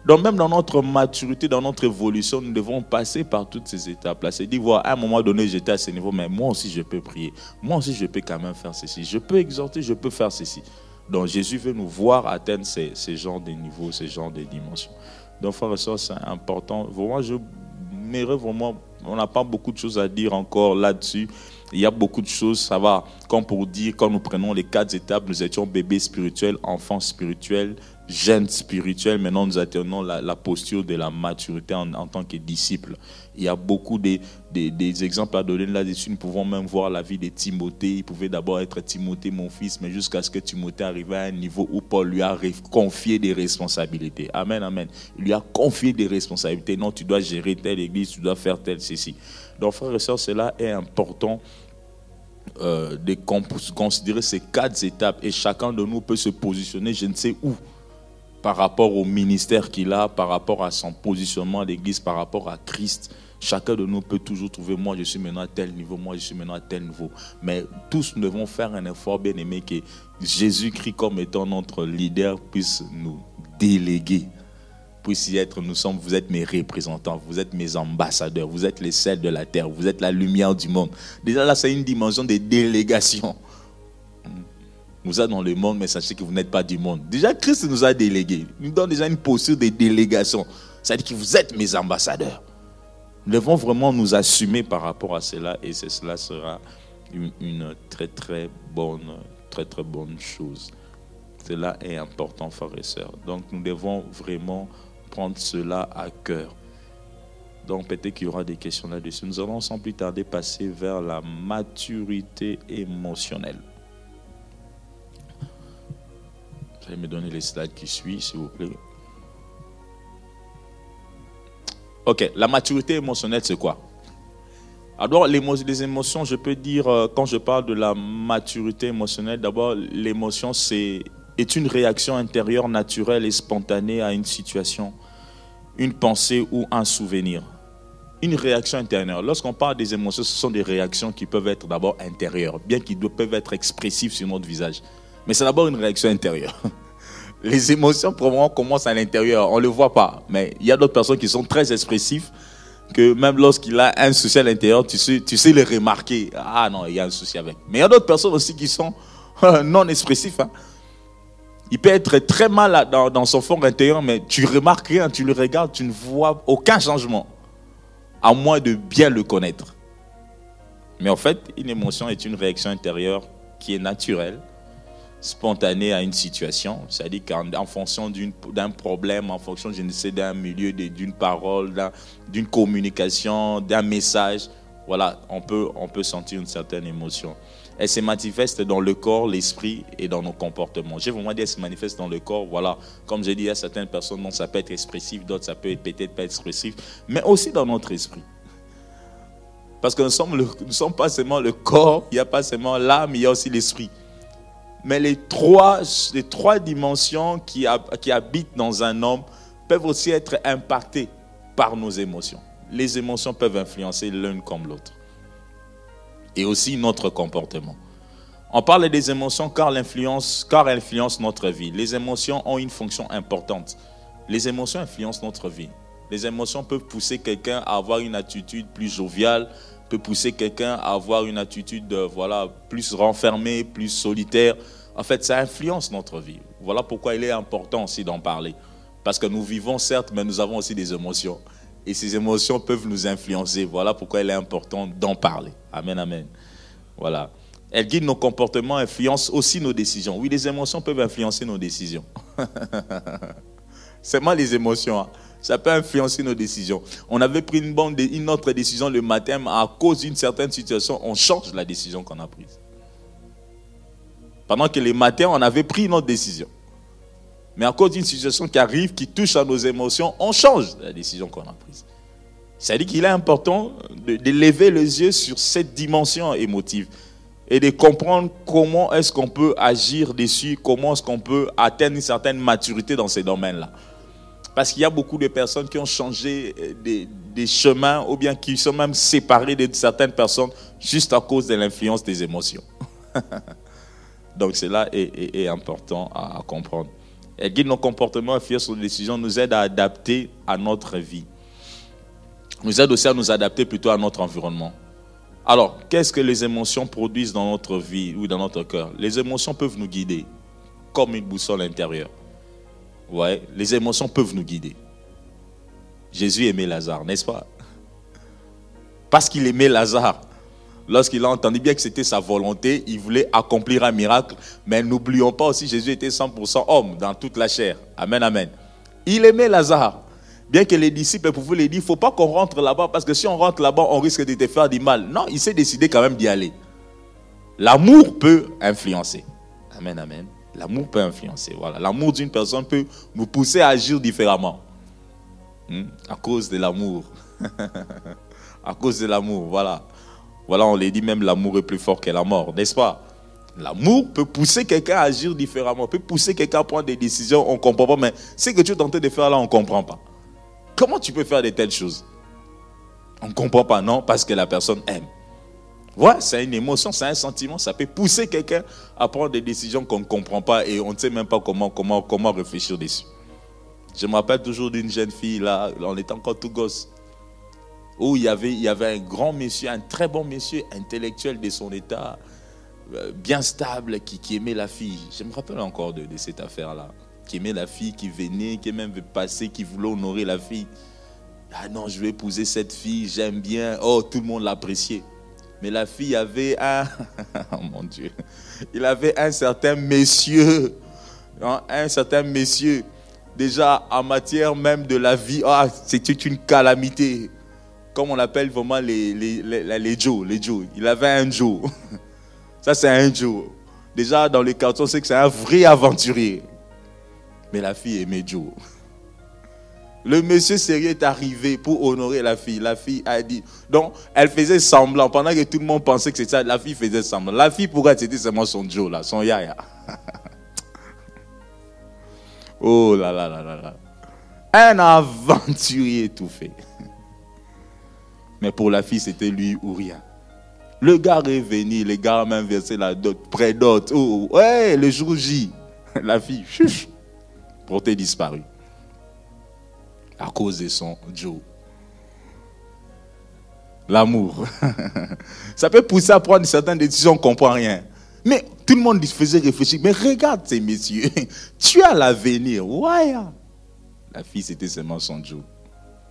Donc même dans notre maturité, dans notre évolution, nous devons passer par toutes ces étapes-là. C'est dire, voilà, à un moment donné, j'étais à ce niveau, mais moi aussi je peux prier. Moi aussi je peux quand même faire ceci. Je peux exhorter, je peux faire ceci. Donc Jésus veut nous voir atteindre ces genres de niveaux, ces genres de dimensions. Donc frères et sœurs, c'est important. Vraiment, on n'a pas beaucoup de choses à dire encore là-dessus. Il y a beaucoup de choses, ça va, comme pour dire, quand nous prenons les 4 étapes, nous étions bébés spirituels, enfants spirituels, jeunes spirituels, maintenant nous atteignons la posture de la maturité en tant que disciples. Il y a beaucoup des exemples à donner là-dessus. Nous pouvons même voir la vie de Timothée. Il pouvait d'abord être Timothée, mon fils, mais jusqu'à ce que Timothée arrive à un niveau où Paul lui a confié des responsabilités. Amen, amen. Il lui a confié des responsabilités. Non, tu dois gérer telle église, tu dois faire tel ceci. Donc, frères et sœurs, cela est important de considérer ces 4 étapes. Et chacun de nous peut se positionner, je ne sais où, par rapport au ministère qu'il a, par rapport à son positionnement à l'église, par rapport à Christ. Chacun de nous peut toujours trouver, moi je suis maintenant à tel niveau, moi je suis maintenant à tel niveau. Mais tous nous devons faire un effort, bien aimé, que Jésus-Christ comme étant notre leader puisse nous déléguer. Puisse y être, vous êtes mes représentants, vous êtes mes ambassadeurs, vous êtes les sels de la terre, vous êtes la lumière du monde. Déjà là, c'est une dimension de délégation. Vous êtes dans le monde, mais sachez que vous n'êtes pas du monde. Déjà, Christ nous a délégués. Il nous donne déjà une posture de délégation. C'est-à-dire que vous êtes mes ambassadeurs. Nous devons vraiment nous assumer par rapport à cela, et cela sera une très très bonne chose. Cela est important, frères et sœurs. Donc, nous devons vraiment prendre cela à cœur. Donc, peut-être qu'il y aura des questions là-dessus. Nous allons sans plus tarder passer vers la maturité émotionnelle. Vous allez me donner les slides qui suivent, s'il vous plaît. Ok, la maturité émotionnelle, c'est quoi? Alors, les émotions, je peux dire, quand je parle de la maturité émotionnelle, d'abord, l'émotion, est une réaction intérieure naturelle et spontanée à une situation, une pensée ou un souvenir. Une réaction intérieure. Lorsqu'on parle des émotions, ce sont des réactions qui peuvent être d'abord intérieures, bien qu'ils peuvent être expressives sur notre visage. Mais c'est d'abord une réaction intérieure. Les émotions, probablement, commencent à l'intérieur. On ne le voit pas. Mais il y a d'autres personnes qui sont très expressives, que même lorsqu'il a un souci à l'intérieur, tu sais le remarquer. Ah non, il y a un souci avec. Mais il y a d'autres personnes aussi qui sont non expressifs. Hein. Il peut être très mal dans son fond intérieur, mais tu remarques rien, tu le regardes, tu ne vois aucun changement, à moins de bien le connaître. Mais en fait, une émotion est une réaction intérieure qui est naturelle, spontanée à une situation. C'est-à-dire qu'en fonction d'un problème, en fonction, je ne sais, d'un milieu, d'une parole, d'une communication, d'un message, voilà, on peut sentir une certaine émotion. Elle se manifeste dans le corps, l'esprit et dans nos comportements. J'ai vraiment dit elle se manifeste dans le corps. Voilà, comme j'ai dit, il y a certaines personnes dont ça peut être expressif, d'autres ça peut peut-être pas être expressif, mais aussi dans notre esprit. Parce que nous sommes pas seulement le corps, il n'y a pas seulement l'âme, il y a aussi l'esprit. Mais les trois dimensions qui habitent dans un homme peuvent aussi être impactées par nos émotions. Les émotions peuvent influencer l'une comme l'autre. Et aussi notre comportement. On parle des émotions car elles influencent notre vie. Les émotions ont une fonction importante. Les émotions influencent notre vie. Les émotions peuvent pousser quelqu'un à avoir une attitude plus joviale, peut pousser quelqu'un à avoir une attitude plus renfermée, plus solitaire. En fait, ça influence notre vie. Voilà pourquoi il est important aussi d'en parler. Parce que nous vivons certes, mais nous avons aussi des émotions. Et ces émotions peuvent nous influencer. Voilà pourquoi il est important d'en parler. Amen, amen. Voilà. Elles guident nos comportements, influencent aussi nos décisions. Oui, les émotions peuvent influencer nos décisions. C'est moi les émotions. Hein. Ça peut influencer nos décisions. On avait pris une autre décision le matin, mais à cause d'une certaine situation, on change la décision qu'on a prise. Pendant que le matin, on avait pris une autre décision. Mais à cause d'une situation qui arrive, qui touche à nos émotions, on change la décision qu'on a prise. C'est-à-dire qu'il est important de lever les yeux sur cette dimension émotive et de comprendre comment est-ce qu'on peut agir dessus, comment est-ce qu'on peut atteindre une certaine maturité dans ces domaines-là. Parce qu'il y a beaucoup de personnes qui ont changé des chemins ou bien qui sont même séparées de certaines personnes juste à cause de l'influence des émotions. Donc cela est important à comprendre. Elle guide nos comportements, influence nos décisions, nous aide à adapter à notre vie. Nous aide aussi à nous adapter plutôt à notre environnement. Alors, qu'est-ce que les émotions produisent dans notre vie ou dans notre cœur? Les émotions peuvent nous guider, comme une boussole intérieure. Ouais, les émotions peuvent nous guider. Jésus aimait Lazare, n'est-ce pas? Parce qu'il aimait Lazare. Lorsqu'il a entendu bien que c'était sa volonté, il voulait accomplir un miracle. Mais n'oublions pas aussi, Jésus était 100% homme dans toute la chair. Amen, amen. Il aimait Lazare. Bien que les disciples pouvaient lui dire, il ne faut pas qu'on rentre là-bas, parce que si on rentre là-bas, on risque de te faire du mal. Non, il s'est décidé quand même d'y aller. L'amour peut influencer. Amen, amen. L'amour peut influencer. Voilà. L'amour d'une personne peut nous pousser à agir différemment. À cause de l'amour. À cause de l'amour, voilà. Voilà, on l'a dit, même l'amour est plus fort que la mort, n'est-ce pas? L'amour peut pousser quelqu'un à agir différemment, peut pousser quelqu'un à prendre des décisions, on ne comprend pas, mais ce que tu es en train de faire là, on ne comprend pas. Comment tu peux faire de telles choses? On ne comprend pas, non, parce que la personne aime. Ouais, c'est une émotion, c'est un sentiment, ça peut pousser quelqu'un à prendre des décisions qu'on ne comprend pas et on ne sait même pas comment réfléchir dessus. Je me rappelle toujours d'une jeune fille, là, on était encore tout gosse, où il y avait un grand monsieur, un très bon monsieur, intellectuel de son état, bien stable, qui aimait la fille. Je me rappelle encore de cette affaire-là. Qui aimait la fille, qui venait, qui même veut passer, qui voulait honorer la fille. Ah non, je vais épouser cette fille, j'aime bien. Oh, tout le monde l'appréciait. Mais la fille avait oh mon Dieu, il avait un certain monsieur, hein, déjà en matière même de la vie, c'était une calamité. Comme on appelle vraiment les Joe. Il avait un Joe. Ça, c'est un Joe. Déjà, dans les cartons, c'est que c'est un vrai aventurier. Mais la fille aimait Joe. Le monsieur sérieux est arrivé pour honorer la fille. La fille a dit... Donc, elle faisait semblant. Pendant que tout le monde pensait que c'était ça, la fille faisait semblant. La fille, pour elle, c'était seulement son Joe, là, son yaya. Oh là là là là là. Un aventurier tout fait. Mais pour la fille, c'était lui ou rien. Le gars est venu, les gars même versé la dot, près d'autres. Oh, ouais, le jour J. La fille, chuch, portée disparue. À cause de son Joe. L'amour. Ça peut pousser à prendre certaines décisions, on ne comprend rien. Mais tout le monde faisait réfléchir. Mais regarde ces messieurs. Tu as l'avenir. Ouais. La fille, c'était seulement son Joe.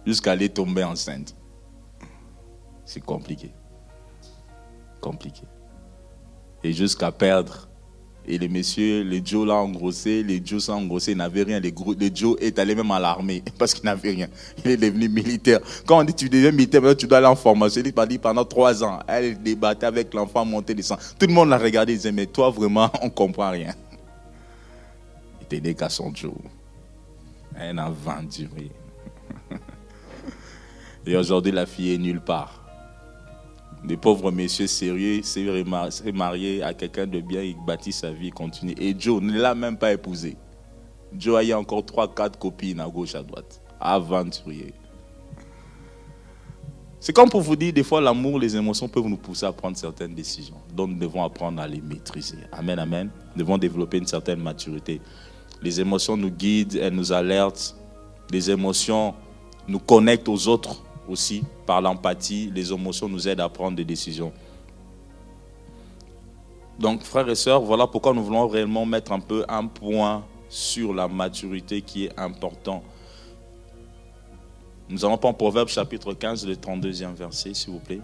Jusqu'à aller tomber enceinte. C'est compliqué. Compliqué. Et jusqu'à perdre. Et les messieurs, les Joe l'ont engrossé, les Joe sont engrossés, ils n'avaient rien. Les Joe est allé même à l'armée parce qu'il n'avait rien. Il est devenu militaire. Quand on dit tu deviens militaire, tu dois aller en formation. Il m'a dit pendant 3 ans, elle débattait avec l'enfant, montait, descend. Tout le monde l'a regardé, il disait, mais toi vraiment, on ne comprend rien. Il était né qu'à son Joe. Un aventurier. Et aujourd'hui, la fille est nulle part. Des pauvres messieurs sérieux s'est marié à quelqu'un de bien, il bâtit sa vie, continue. Et Joe ne l'a même pas épousé. Joe a eu encore 3-4 copines à gauche, à droite. Aventurier. C'est comme pour vous dire, des fois, l'amour, les émotions peuvent nous pousser à prendre certaines décisions. Donc, nous devons apprendre à les maîtriser. Amen, amen. Nous devons développer une certaine maturité. Les émotions nous guident, elles nous alertent. Les émotions nous connectent aux autres aussi. Par l'empathie, les émotions nous aident à prendre des décisions. Donc, frères et sœurs, voilà pourquoi nous voulons réellement mettre un peu un point sur la maturité qui est important. Nous allons prendre Proverbe chapitre 15, le 32e verset, s'il vous plaît.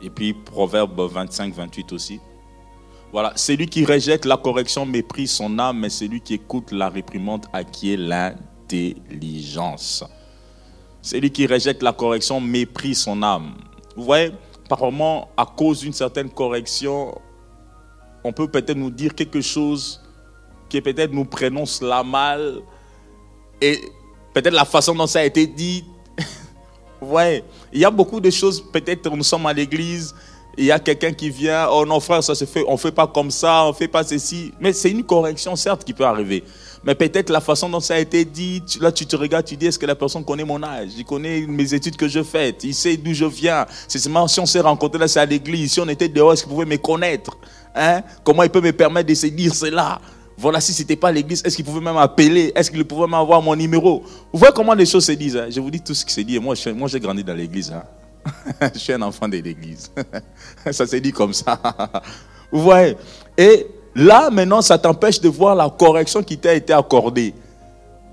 Et puis Proverbe 25, 28 aussi. Voilà, celui qui rejette la correction méprise son âme, mais celui qui écoute la réprimande acquiert l'intelligence. Celui qui rejette la correction méprise son âme. Vous voyez, par moment, à cause d'une certaine correction, on peut peut-être nous dire quelque chose qui peut-être nous prononce la mal, et peut-être la façon dont ça a été dit. Vous voyez, il y a beaucoup de choses, peut-être nous sommes à l'église, il y a quelqu'un qui vient, oh non frère, ça se fait, on ne fait pas comme ça, on ne fait pas ceci. Mais c'est une correction certes qui peut arriver. Mais peut-être la façon dont ça a été dit, là tu te regardes, tu dis, est-ce que la personne connaît mon âge? Il connaît mes études que je fais, il sait d'où je viens. C'est seulement si on s'est rencontrés là, c'est à l'église, si on était dehors, est-ce qu'il pouvait me connaître? Hein? Comment il peut me permettre de se dire cela? Voilà, si ce n'était pas l'église, est-ce qu'il pouvait même appeler? Est-ce qu'il pouvait même avoir mon numéro? Vous voyez comment les choses se disent, hein? Je vous dis tout ce qui se dit. Moi, j'ai grandi dans l'église. Hein? Je suis un enfant de l'église. Ça s'est dit comme ça. Vous voyez? Et là, maintenant, ça t'empêche de voir la correction qui t'a été accordée.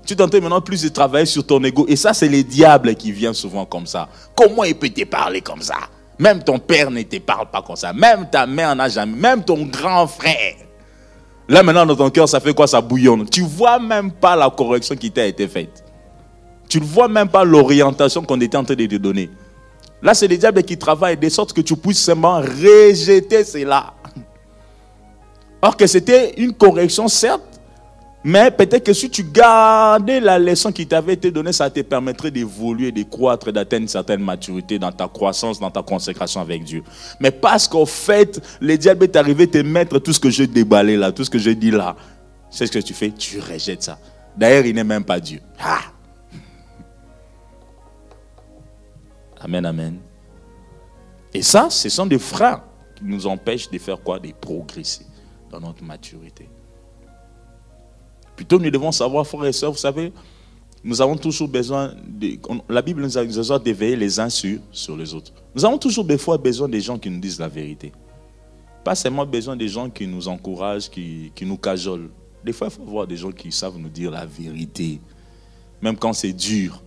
Tu t'entends maintenant plus de travailler sur ton ego. Et ça, c'est les diables qui viennent souvent comme ça. Comment il peut te parler comme ça? Même ton père ne te parle pas comme ça. Même ta mère n'a jamais. Même ton grand frère. Là maintenant dans ton cœur, ça fait quoi? Ça bouillonne. Tu ne vois même pas la correction qui t'a été faite. Tu ne vois même pas l'orientation qu'on était en train de te donner. Là, c'est les diables qui travaillent de sorte que tu puisses seulement rejeter cela. Or que c'était une correction, certes, mais peut-être que si tu gardais la leçon qui t'avait été donnée, ça te permettrait d'évoluer, de croître, d'atteindre une certaine maturité dans ta croissance, dans ta consécration avec Dieu. Mais parce qu'au fait, le diable est arrivé te mettre tout ce que je déballais là, tout ce que je dis là. C'est ce que tu fais, tu rejettes ça. D'ailleurs, il n'est même pas Dieu. Ah! Amen, amen. Et ça, ce sont des freins qui nous empêchent de faire quoi? De progresser dans notre maturité. Plutôt, nous devons savoir, frères et sœurs, vous savez, nous avons toujours besoin, la Bible nous exhorte d'éveiller les uns sur les autres. Nous avons toujours des fois besoin des gens qui nous disent la vérité. Pas seulement besoin des gens qui nous encouragent, qui nous cajolent. Des fois, il faut avoir des gens qui savent nous dire la vérité. Même quand c'est dur.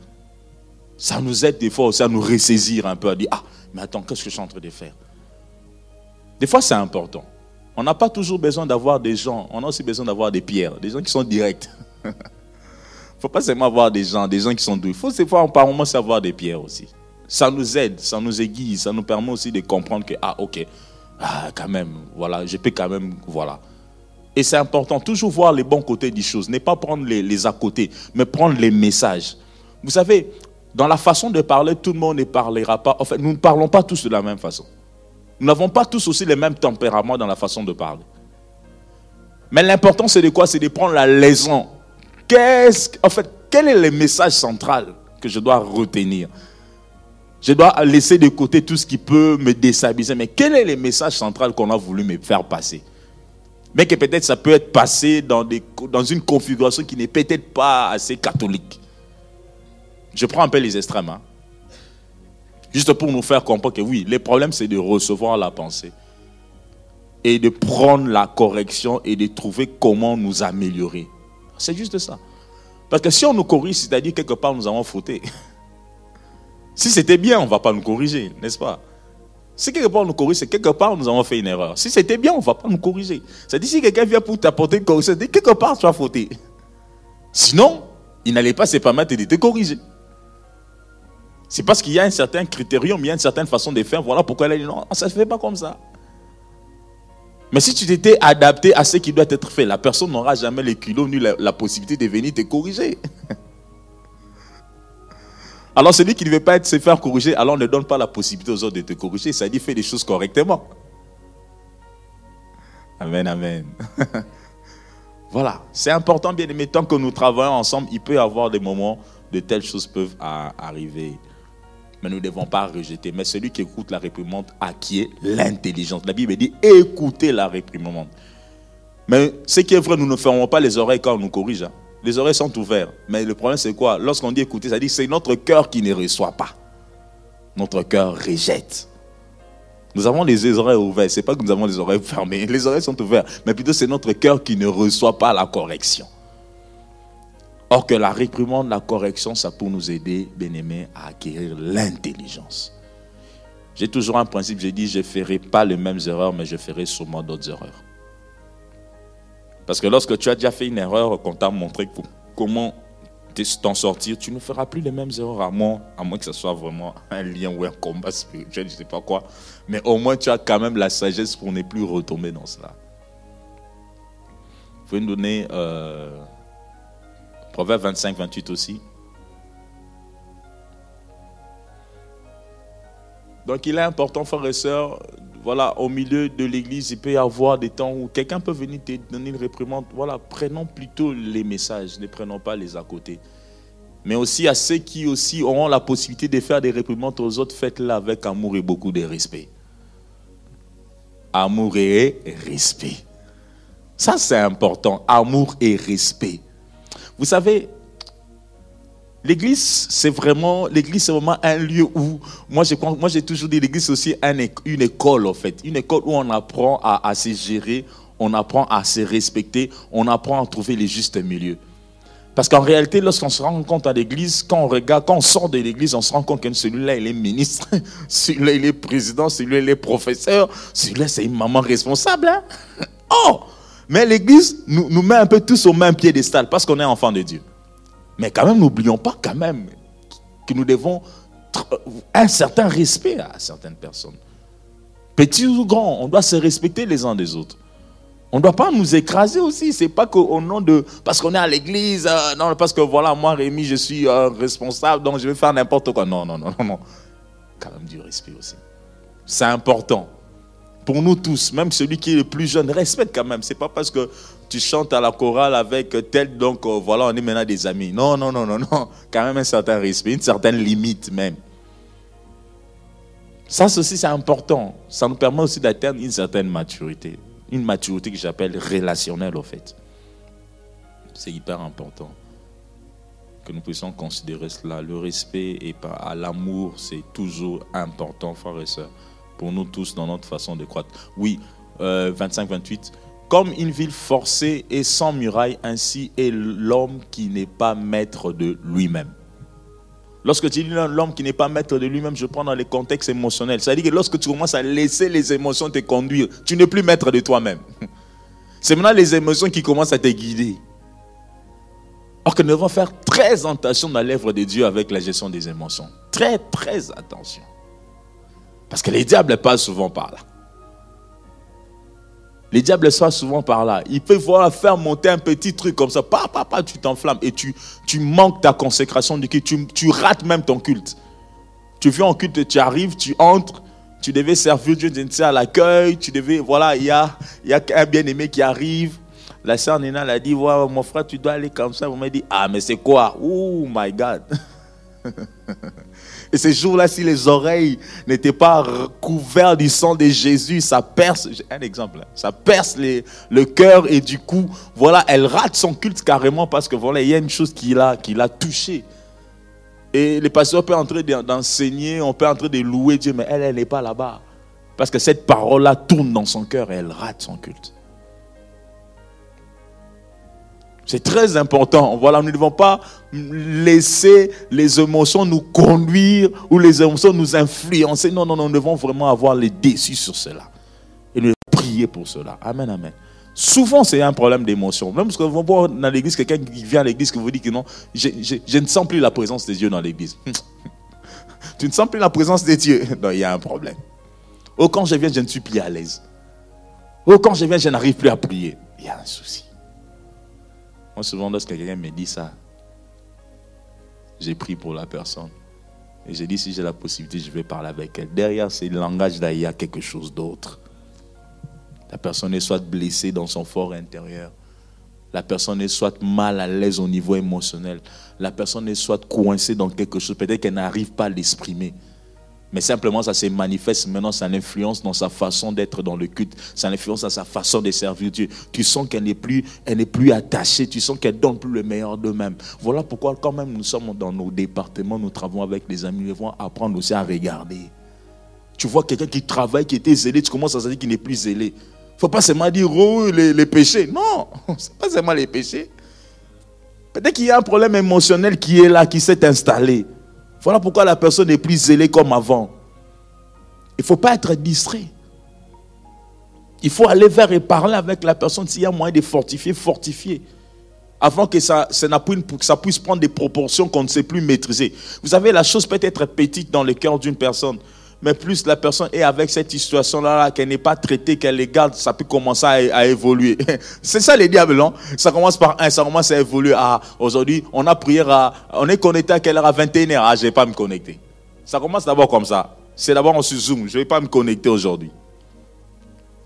Ça nous aide des fois aussi à nous ressaisir un peu, à dire, ah, mais attends, qu'est-ce que je suis en train de faire? Des fois, c'est important. On n'a pas toujours besoin d'avoir des gens, on a aussi besoin d'avoir des pierres, des gens qui sont directs. Il ne faut pas seulement avoir des gens qui sont doux. Il faut par moments savoir des pierres aussi. Ça nous aide, ça nous aiguise, ça nous permet aussi de comprendre que, ah, ok, ah, quand même, voilà, je peux quand même, voilà. Et c'est important, toujours voir les bons côtés des choses, ne pas prendre les à côté, mais prendre les messages. Vous savez, dans la façon de parler, tout le monde ne parlera pas. En fait, nous ne parlons pas tous de la même façon. Nous n'avons pas tous aussi les mêmes tempéraments dans la façon de parler. Mais l'important, c'est de quoi? C'est de prendre la leçon. En fait, quel est le message central que je dois retenir? Je dois laisser de côté tout ce qui peut me déstabiliser. Mais quel est le message central qu'on a voulu me faire passer? Mais que peut-être ça peut être passé dans une configuration qui n'est peut-être pas assez catholique. Je prends un peu les extrêmes. Hein? Juste pour nous faire comprendre que oui, le problème c'est de recevoir la pensée. Et de prendre la correction et de trouver comment nous améliorer. C'est juste ça. Parce que si on nous corrige, c'est-à-dire quelque part nous avons fauté. Si c'était bien, on ne va pas nous corriger, n'est-ce pas? Si quelque part on nous corrige, c'est quelque part nous avons fait une erreur. Si c'était bien, on ne va pas nous corriger. C'est-à-dire si quelqu'un vient pour t'apporter une correction, c'est quelque part tu as fauté. Sinon, il n'allait pas se permettre de te corriger. C'est parce qu'il y a un certain critérium, il y a une certaine façon de faire. Voilà pourquoi elle a dit non, ça ne se fait pas comme ça. Mais si tu t'étais adapté à ce qui doit être fait, la personne n'aura jamais les kilos ni la possibilité de venir te corriger. Alors celui qui ne veut pas se faire corriger, alors ne donne pas la possibilité aux autres de te corriger. Ça dit fais les choses correctement. Amen, amen. Voilà, c'est important bien aimé. Tant que nous travaillons ensemble, il peut y avoir des moments de telles choses peuvent arriver. Mais nous ne devons pas rejeter. Mais celui qui écoute la réprimande acquiert l'intelligence. La Bible dit écoutez la réprimande. Mais ce qui est vrai, nous ne fermons pas les oreilles quand on nous corrige. Hein. Les oreilles sont ouvertes. Mais le problème c'est quoi? Lorsqu'on dit écouter, ça dit que c'est notre cœur qui ne reçoit pas. Notre cœur rejette. Nous avons les oreilles ouvertes. Ce n'est pas que nous avons les oreilles fermées. Les oreilles sont ouvertes. Mais plutôt c'est notre cœur qui ne reçoit pas la correction. Or que la réprimande, la correction, ça pour nous aider, bien-aimés, à acquérir l'intelligence. J'ai toujours un principe, j'ai dit, je ne ferai pas les mêmes erreurs, mais je ferai sûrement d'autres erreurs. Parce que lorsque tu as déjà fait une erreur, qu'on t'a montré comment t'en sortir, tu ne feras plus les mêmes erreurs, à moins que ce soit vraiment un lien ou un combat spirituel, je ne sais pas quoi. Mais au moins, tu as quand même la sagesse pour ne plus retomber dans cela. Vous pouvez nous donner... Proverbe 25, 28 aussi. Donc il est important, frères et sœurs, voilà, au milieu de l'église, il peut y avoir des temps où quelqu'un peut venir te donner une réprimande. Voilà, prenons plutôt les messages, ne prenons pas les à côté. Mais aussi à ceux qui aussi auront la possibilité de faire des réprimandes aux autres, faites-le avec amour et beaucoup de respect. Amour et respect. Ça c'est important, amour et respect. Vous savez, l'église, c'est vraiment un lieu où, moi j'ai toujours dit, l'église c'est aussi une école en fait. Une école où on apprend à se gérer, on apprend à se respecter, on apprend à trouver les justes milieux. Parce qu'en réalité, lorsqu'on se rend compte à l'église, quand on regarde, quand on sort de l'église, on se rend compte que celui-là, il est ministre, celui-là, il est président, celui-là, il est professeur, celui-là, c'est une maman responsable. Hein? Oh! Mais l'église nous met un peu tous au même piédestal parce qu'on est enfant de Dieu. Mais quand même, n'oublions pas quand même que nous devons un certain respect à certaines personnes. Petits ou grands, on doit se respecter les uns des autres. On ne doit pas nous écraser aussi. C'est pas qu'au nom de... Parce qu'on est à l'église, non, parce que voilà, moi, Rémi, je suis responsable, donc je vais faire n'importe quoi. Non. Quand même du respect aussi. C'est important. Pour nous tous, même celui qui est le plus jeune, respecte quand même. C'est pas parce que tu chantes à la chorale avec tel, donc voilà, on est maintenant des amis. Non. Quand même un certain respect, une certaine limite même. Ça aussi, c'est important. Ça nous permet aussi d'atteindre une certaine maturité. Une maturité que j'appelle relationnelle, au fait. C'est hyper important que nous puissions considérer cela. Le respect et à l'amour, c'est toujours important, frères et sœurs, pour nous tous dans notre façon de croître. Oui, 25-28. Comme une ville forcée et sans muraille, ainsi est l'homme qui n'est pas maître de lui-même. Lorsque tu dis l'homme qui n'est pas maître de lui-même, je prends dans les contextes émotionnels. Ça veut dire que lorsque tu commences à laisser les émotions te conduire, tu n'es plus maître de toi-même. C'est maintenant les émotions qui commencent à te guider. Or que nous devons faire très attention dans l'œuvre de Dieu avec la gestion des émotions. Très, très attention. Parce que les diables passent souvent par là. Les diables passent souvent par là. Ils peuvent faire monter un petit truc comme ça. Tu t'enflammes et tu manques ta consécration du culte. Tu rates même ton culte. Tu viens en culte, tu arrives, tu entres, tu devais servir Dieu à l'accueil. Voilà, il y a un bien-aimé qui arrive. La sœur Nina l'a dit, wow, mon frère, tu dois aller comme ça. Vous m'avez dit, mais c'est quoi? Oh my God. Et ces jours-là, si les oreilles n'étaient pas couvertes du sang de Jésus, ça perce, un exemple, ça perce le cœur et du coup, voilà, elle rate son culte carrément parce que voilà, il y a une chose qui l'a touché. Et les pasteurs peuvent entrer d'enseigner, on peut entrer de louer Dieu, mais elle n'est pas là-bas. Parce que cette parole-là tourne dans son cœur et elle rate son culte. C'est très important. Voilà, nous ne devons pas laisser les émotions nous conduire ou les émotions nous influencer. Non, nous devons vraiment avoir les déçus sur cela. Et nous devons prier pour cela. Amen, amen. Souvent, c'est un problème d'émotion. Même parce que vous voyez dans l'église, quelqu'un qui vient à l'église qui vous dit que non, je ne sens plus la présence de Dieu dans l'église. Tu ne sens plus la présence de Dieu. Non, il y a un problème. Oh, quand je viens, je ne suis plus à l'aise. Oh, quand je viens, je n'arrive plus à prier. Il y a un souci. Moi, souvent, lorsque quelqu'un me dit ça, j'ai prié pour la personne. Et j'ai dit, si j'ai la possibilité, je vais parler avec elle. Derrière ce langage-là, il y a quelque chose d'autre. La personne est soit blessée dans son fort intérieur. La personne est soit mal à l'aise au niveau émotionnel. La personne est soit coincée dans quelque chose. Peut-être qu'elle n'arrive pas à l'exprimer. Mais simplement, ça se manifeste maintenant, ça influence dans sa façon d'être dans le culte. Ça influence dans sa façon de servir Dieu. Tu sens qu'elle n'est plus attachée. Tu sens qu'elle ne donne plus le meilleur d'eux-mêmes. Voilà pourquoi, quand même, nous sommes dans nos départements, nous travaillons avec les amis. Nous devons apprendre aussi à regarder. Tu vois quelqu'un qui travaille, qui était zélé, tu commences à se dire qu'il n'est plus zélé. Il ne faut pas seulement dire, oh, les péchés. Non, ce n'est pas seulement les péchés. Peut-être qu'il y a un problème émotionnel qui est là, qui s'est installé. Voilà pourquoi la personne n'est plus zélée comme avant. Il ne faut pas être distrait. Il faut aller vers et parler avec la personne. S'il y a moyen de fortifier. Avant que ça puisse prendre des proportions qu'on ne sait plus maîtriser. Vous savez, la chose peut être petite dans le cœur d'une personne. Mais plus la personne est avec cette situation-là, qu'elle n'est pas traitée, qu'elle les garde, ça peut commencer à évoluer. C'est ça les diables, non? Ça commence par ça commence à évoluer. Aujourd'hui, on a prié on est connecté à quelle heure? À 21h. Je ne vais pas me connecter. Ça commence d'abord comme ça. C'est d'abord on se zoom. Je ne vais pas me connecter aujourd'hui.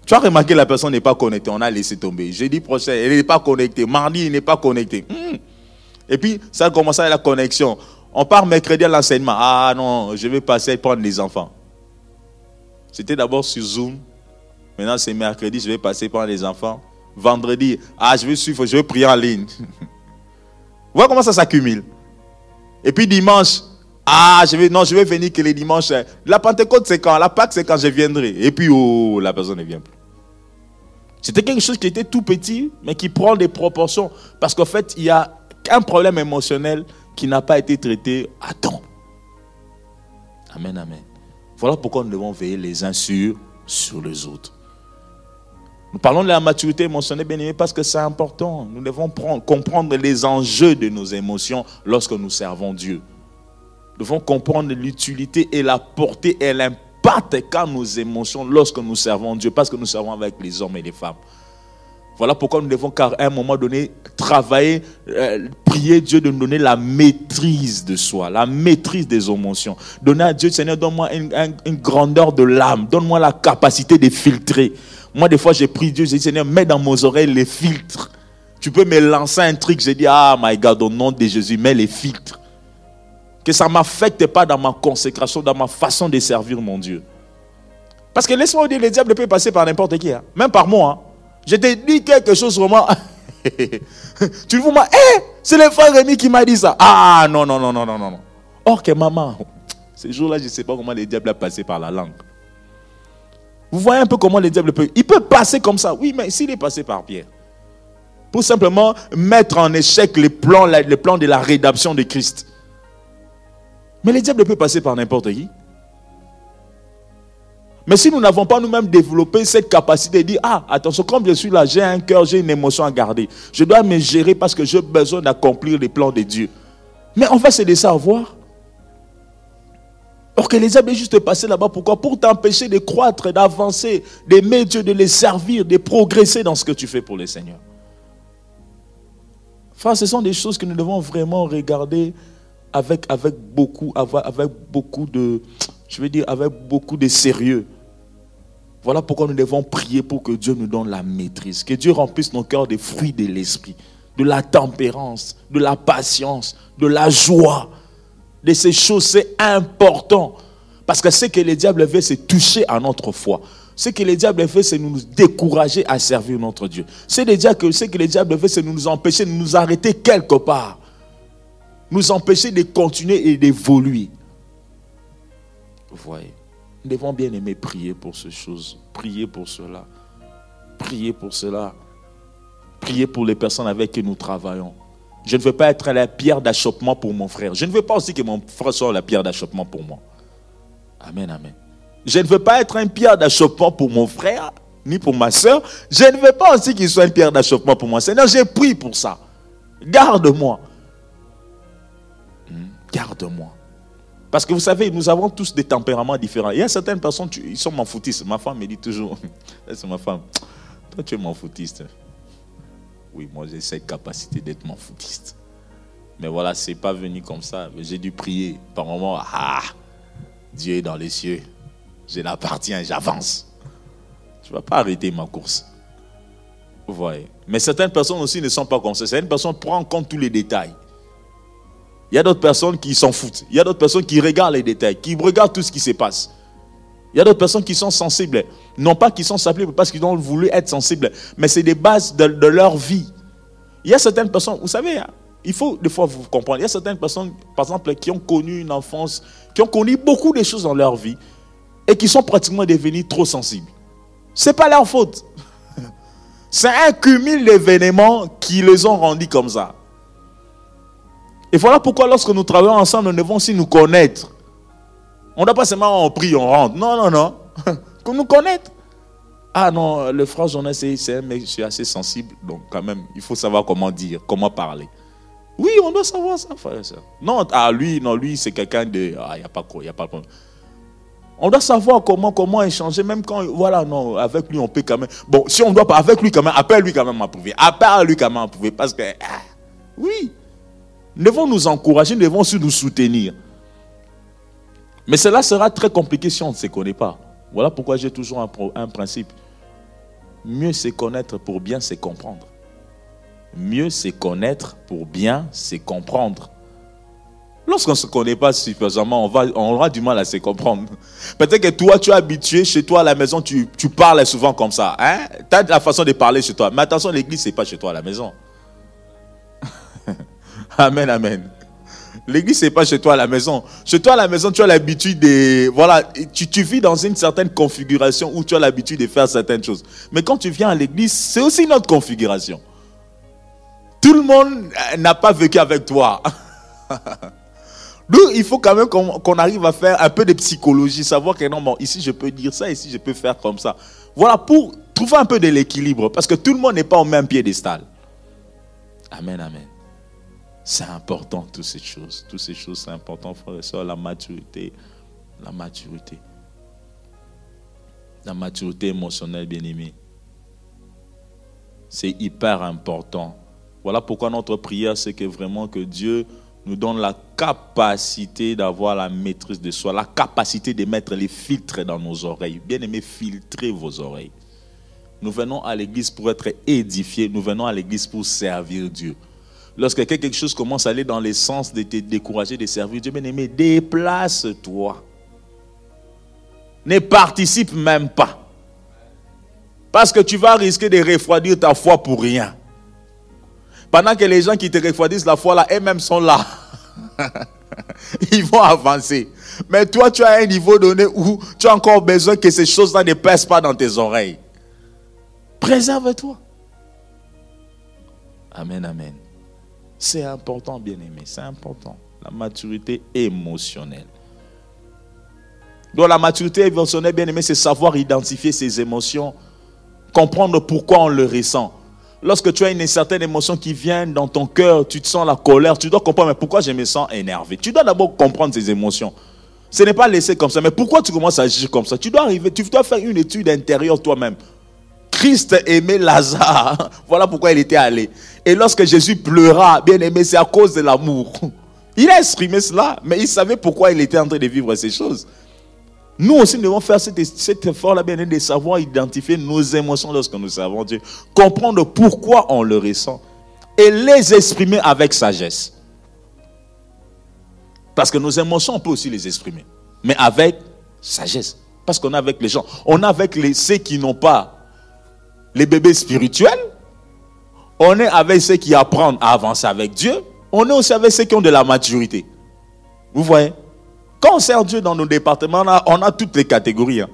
Tu as remarqué la personne n'est pas connectée. On a laissé tomber. Jeudi prochain, elle n'est pas connectée. Mardi, il n'est pas connecté. Et puis, ça a commencé à la connexion. On part mercredi à l'enseignement. Non, je vais passer prendre les enfants. C'était d'abord sur Zoom. Maintenant, c'est mercredi, je vais passer prendre les enfants. Vendredi, je vais prier en ligne. Voilà comment ça s'accumule. Et puis dimanche, je vais venir que les dimanches. La Pentecôte, c'est quand? La Pâque, c'est quand je viendrai. Et puis, la personne ne vient plus. C'était quelque chose qui était tout petit, mais qui prend des proportions. Parce qu'en fait, il y a un problème émotionnel qui n'a pas été traité à temps. Amen, amen. Voilà pourquoi nous devons veiller les uns sur les autres. Nous parlons de la maturité émotionnelle, bien aimé, parce que c'est important. Nous devons comprendre les enjeux de nos émotions lorsque nous servons Dieu. Nous devons comprendre l'utilité et la portée et l'impact qu'a nos émotions lorsque nous servons Dieu, parce que nous servons avec les hommes et les femmes. Voilà pourquoi nous devons, à un moment donné, travailler, prier Dieu de nous donner la maîtrise de soi, la maîtrise des émotions. Donner à Dieu, Seigneur, donne-moi une grandeur de l'âme, donne-moi la capacité de filtrer. Moi, des fois, j'ai prié Dieu, j'ai dit, Seigneur, mets dans mes oreilles les filtres. Tu peux me lancer un truc, j'ai dit, ah, my God, au nom de Jésus, mets les filtres. Que ça ne m'affecte pas dans ma consécration, dans ma façon de servir mon Dieu. Parce que laisse-moi dire, le diable peut passer par n'importe qui, hein. Même par moi. Hein. Je t'ai dit quelque chose vraiment. Tu le vois, moi, c'est le frère Rémi qui m'a dit ça. Ah, non. Or que maman, ce jour-là, je ne sais pas comment le diable a passé par la langue. Vous voyez un peu comment le diable peut... Il peut passer comme ça. Oui, mais s'il est passé par Pierre, pour simplement mettre en échec les plans de la rédemption de Christ. Mais le diable peut passer par n'importe qui. Mais si nous n'avons pas nous-mêmes développé cette capacité de dire, ah, attention, comme je suis là, j'ai un cœur, j'ai une émotion à garder. Je dois me gérer parce que j'ai besoin d'accomplir les plans de Dieu. Mais on va se laisser avoir. Or que les diables est juste passé là-bas, pourquoi? Pour t'empêcher de croître, d'avancer, d'aimer Dieu, de les servir, de progresser dans ce que tu fais pour le Seigneur. Enfin, ce sont des choses que nous devons vraiment regarder avec beaucoup de, avec beaucoup de sérieux. Voilà pourquoi nous devons prier pour que Dieu nous donne la maîtrise, que Dieu remplisse nos cœurs des fruits de l'esprit, de la tempérance, de la patience, de la joie. De ces choses, c'est important. Parce que ce que le diable fait, c'est toucher à notre foi. Ce que le diable fait, c'est nous décourager à servir notre Dieu. Ce que le diable fait, c'est nous empêcher de nous arrêter quelque part. Nous empêcher de continuer et d'évoluer. Vous voyez, nous devons bien aimer prier pour ces choses. Prier pour cela. Prier pour cela. Prier pour les personnes avec qui nous travaillons. Je ne veux pas être la pierre d'achoppement pour mon frère. Je ne veux pas aussi que mon frère soit la pierre d'achoppement pour moi. Amen, amen. Je ne veux pas être une pierre d'achoppement pour mon frère, ni pour ma soeur. Je ne veux pas aussi qu'il soit une pierre d'achoppement pour moi. Seigneur, j'ai prié pour ça. Garde-moi. Garde-moi. Parce que vous savez, nous avons tous des tempéraments différents. Il y a certaines personnes, ils sont m'en foutistes. Ma femme me dit toujours, c'est ma femme, toi tu es m'en foutiste. Oui, moi j'ai cette capacité d'être m'en foutiste. Mais voilà, c'est pas venu comme ça. J'ai dû prier. Par moment, Dieu est dans les cieux. Je l'appartiens, j'avance. Je ne vais pas arrêter ma course. Vous voyez. Mais certaines personnes aussi ne sont pas comme ça. Certaines personnes prennent en compte tous les détails. Il y a d'autres personnes qui s'en foutent. Il y a d'autres personnes qui regardent les détails, qui regardent tout ce qui se passe. Il y a d'autres personnes qui sont sensibles. Non pas qu'ils sont sensibles parce qu'ils ont voulu être sensibles, mais c'est des bases de leur vie. Il y a certaines personnes, vous savez, il faut des fois vous comprendre. Il y a certaines personnes, par exemple, qui ont connu une enfance, qui ont connu beaucoup de choses dans leur vie et qui sont pratiquement devenus trop sensibles. Ce n'est pas leur faute. C'est un cumul d'événements qui les ont rendus comme ça. Et voilà pourquoi lorsque nous travaillons ensemble, nous devons aussi nous connaître. On ne doit pas seulement on prie, on rentre. Non. Qu'on nous connaisse. Ah non, le frère Jonas, c'est un mec, je suis assez sensible. Donc quand même, il faut savoir comment dire, comment parler. Oui, on doit savoir ça, frère et soeur. Non, lui, c'est quelqu'un de... il n'y a pas quoi, il n'y a pas quoi. On doit savoir comment échanger, même quand... Voilà, non, avec lui, on peut quand même... Bon, si on ne doit pas, avec lui quand même, appelle-lui quand même à approuver. Appelle-lui quand même à approuver, parce que... oui, nous devons nous encourager, nous devons aussi nous soutenir. Mais cela sera très compliqué si on ne se connaît pas. Voilà pourquoi j'ai toujours un principe. Mieux se connaître pour bien se comprendre. Mieux se connaître pour bien se comprendre. Lorsqu'on ne se connaît pas suffisamment, on aura du mal à se comprendre. Peut-être que toi, tu es habitué, chez toi à la maison, tu parles souvent comme ça. Hein? Tu as la façon de parler chez toi. Mais attention, l'église, ce n'est pas chez toi à la maison. Amen, amen. L'église, ce n'est pas chez toi à la maison. Chez toi à la maison, tu as l'habitude de... Voilà, tu vis dans une certaine configuration où tu as l'habitude de faire certaines choses. Mais quand tu viens à l'église, c'est aussi une autre configuration. Tout le monde n'a pas vécu avec toi. Donc, il faut quand même qu'on arrive à faire un peu de psychologie, savoir que non, bon, ici je peux dire ça, ici je peux faire comme ça. Voilà, pour trouver un peu de l'équilibre, parce que tout le monde n'est pas au même piédestal. Amen, amen. C'est important, toutes ces choses. Toutes ces choses, c'est important, frère et soeur, la maturité. La maturité. La maturité émotionnelle, bien aimé. C'est hyper important. Voilà pourquoi notre prière, c'est que vraiment que Dieu nous donne la capacité d'avoir la maîtrise de soi, la capacité de mettre les filtres dans nos oreilles. Bien aimé, filtrez vos oreilles. Nous venons à l'église pour être édifiés, nous venons à l'église pour servir Dieu. Lorsque quelque chose commence à aller dans le sens de te décourager de servir Dieu, bien aimé, déplace-toi. Ne participe même pas. Parce que tu vas risquer de refroidir ta foi pour rien. Pendant que les gens qui te refroidissent la foi là, eux-mêmes sont là. Ils vont avancer. Mais toi, tu as un niveau donné où tu as encore besoin que ces choses-là ne pèsent pas dans tes oreilles. Préserve-toi. Amen, amen. C'est important, bien-aimé. C'est important. La maturité émotionnelle. Donc la maturité émotionnelle, bien-aimé, c'est savoir identifier ses émotions. Comprendre pourquoi on le ressent. Lorsque tu as une certaine émotion qui vient dans ton cœur, tu te sens la colère, tu dois comprendre mais pourquoi je me sens énervé. Tu dois d'abord comprendre ces émotions. Ce n'est pas laisser comme ça, mais pourquoi tu commences à agir comme ça? Tu dois faire une étude intérieure toi-même. Christ aimait Lazare, voilà pourquoi il était allé. Et lorsque Jésus pleura, bien aimé, c'est à cause de l'amour. Il a exprimé cela, mais il savait pourquoi il était en train de vivre ces choses. Nous aussi, nous devons faire cet effort-là, bien aimé, de savoir identifier nos émotions lorsque nous servons Dieu. Comprendre pourquoi on le ressent. Et les exprimer avec sagesse. Parce que nos émotions, on peut aussi les exprimer. Mais avec sagesse. Parce qu'on est avec les gens. On est avec ceux qui n'ont pas les bébés spirituels. On est avec ceux qui apprennent à avancer avec Dieu. On est aussi avec ceux qui ont de la maturité. Vous voyez? Quand on sert Dieu dans nos départements, on a toutes les catégories. Hein.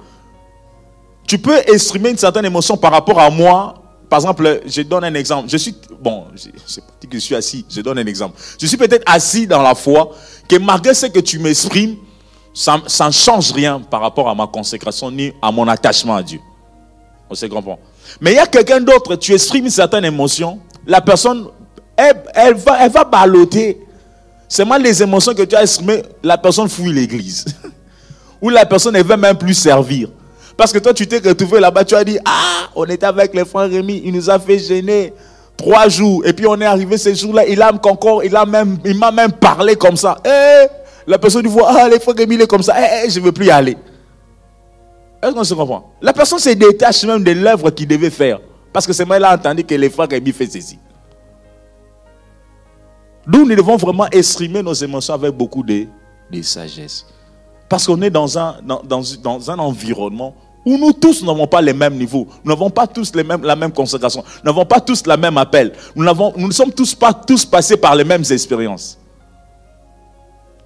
Tu peux exprimer une certaine émotion par rapport à moi. Par exemple, je donne un exemple. C'est pas dit que je suis assis, je donne un exemple. Je suis peut-être assis dans la foi, que malgré ce que tu m'exprimes, ça ne change rien par rapport à ma consécration ni à mon attachement à Dieu. On se comprend. Mais il y a quelqu'un d'autre, tu exprimes une certaine émotion, la personne, elle va balloter. Seulement les émotions que tu as exprimées, la personne fuit l'église. Ou la personne ne veut même plus servir. Parce que toi, tu t'es retrouvé là-bas, tu as dit, ah, on était avec les frères Rémi, il nous a fait gêner 3 jours. Et puis on est arrivé ces jours-là, il m'a même parlé comme ça. La personne dit, ah, les frères Rémi, il est comme ça, je ne veux plus y aller. Est-ce qu'on se comprend? La personne se détache même de l'œuvre qu'il devait faire. Parce que c'est moi, il a entendu que les frères Rémi font ceci. Nous devons vraiment exprimer nos émotions avec beaucoup de sagesse. Parce qu'on est dans un environnement où nous tous n'avons pas les mêmes niveaux. Nous n'avons pas tous la même consécration. Nous n'avons pas tous la même appel. Nous ne sommes pas tous passés par les mêmes expériences.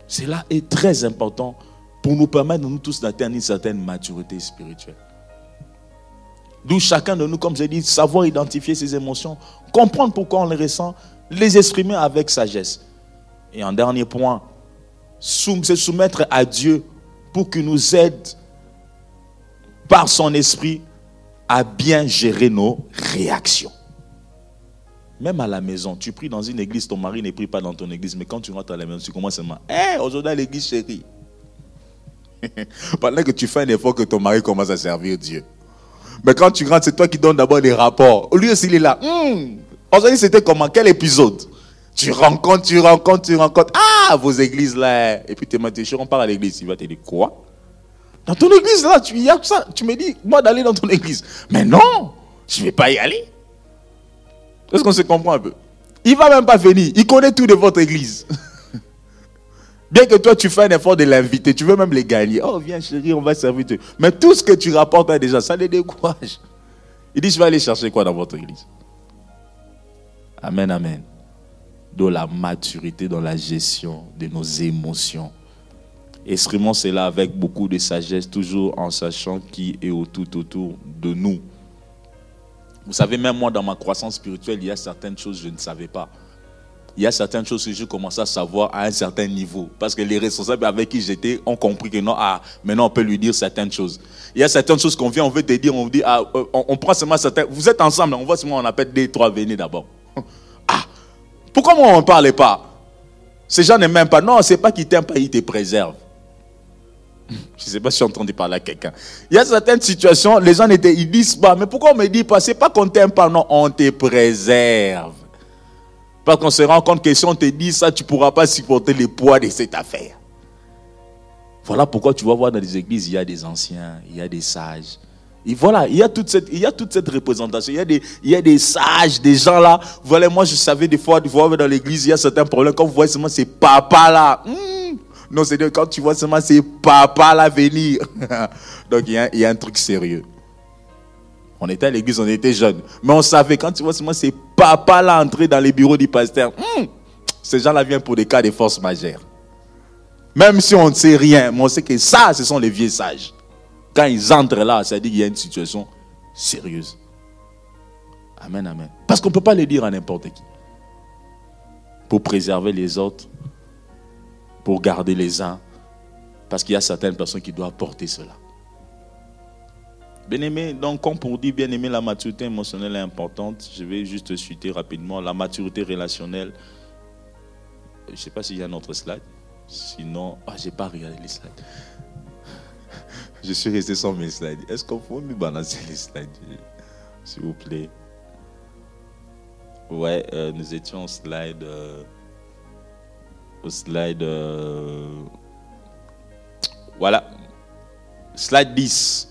Cela est très important pour nous permettre, nous tous, d'atteindre une certaine maturité spirituelle. D'où chacun de nous, comme j'ai dit, savoir identifier ses émotions, comprendre pourquoi on les ressent, les exprimer avec sagesse. Et en dernier point, se soumettre à Dieu pour qu'il nous aide par son esprit à bien gérer nos réactions. Même à la maison, tu pries dans une église, ton mari ne prie pas dans ton église, mais quand tu rentres à la maison, tu commences seulement, aujourd'hui à l'église chérie. Pendant que tu fais un effort que ton mari commence à servir Dieu. Mais quand tu rentres, c'est toi qui donnes d'abord les rapports. Lui aussi, il est là. Aujourd'hui, c'était comment? Quel épisode? Tu rencontres. Ah, vos églises là. Et puis tu me dis, on part à l'église. Il va te dire, quoi? Dans ton église là, il y a ça. Tu me dis, moi d'aller dans ton église. Mais non, je ne vais pas y aller. Est-ce qu'on se comprend un peu? Il ne va même pas venir. Il connaît tout de votre église. Bien que toi, tu fais un effort de l'inviter, tu veux même les gagner. Oh, viens chérie, on va servir Dieu. Mais tout ce que tu rapportes à déjà, ça les décourage. Il dit, je vais aller chercher quoi dans votre église? Amen, amen. De la maturité dans la gestion de nos émotions. Exprimons cela avec beaucoup de sagesse, toujours en sachant qui est tout autour de nous. Vous savez, même moi, dans ma croissance spirituelle, il y a certaines choses que je ne savais pas. Il y a certaines choses que je commençais à savoir à un certain niveau. Parce que les responsables avec qui j'étais ont compris que non, maintenant on peut lui dire certaines choses. Il y a certaines choses qu'on vient, on veut te dire, on dit, on prend seulement certaines. Vous êtes ensemble, on voit seulement, on appelle des trois, venez d'abord. Pourquoi moi on ne parlait pas? Ces gens n'aiment même pas. Non, c'est pas qu'ils t'aiment pas, ils te préservent. Je ne sais pas si j'ai entendu parler à quelqu'un. Il y a certaines situations, les gens ils disent pas, mais pourquoi on me dit pas? C'est pas qu'on t'aime pas, non, on te préserve. Parce qu'on se rend compte que si on te dit ça, tu ne pourras pas supporter le poids de cette affaire. Voilà pourquoi tu vas voir dans les églises, il y a des anciens, il y a des sages. Et voilà, il y a toute cette représentation. Il y a des sages, des gens là. Voilà, moi je savais des fois dans l'église, il y a certains problèmes. Quand vous voyez seulement ces papas là. Non, c'est quand tu vois seulement ces papas là venir. Donc il y a un truc sérieux. On était à l'église, on était jeunes. Mais on savait, quand tu vois seulement ces papas-là entrer dans les bureaux du pasteur, ces gens-là viennent pour des cas de force majeure. Même si on ne sait rien, mais on sait que ça, ce sont les vieux sages. Quand ils entrent là, ça dit qu'il y a une situation sérieuse. Amen, amen. Parce qu'on ne peut pas le dire à n'importe qui. Pour préserver les autres, pour garder les uns, parce qu'il y a certaines personnes qui doivent porter cela. Bien-aimé, donc comme pour dire, bien-aimé, la maturité émotionnelle est importante. Je vais juste chuter rapidement. La maturité relationnelle. Je ne sais pas s'il y a un autre slide. Sinon, je n'ai pas regardé les slides. Je suis resté sans mes slides. Est-ce qu'on peut me balancer les slides, s'il vous plaît? Ouais, nous étions au slide. Voilà. Slide 10.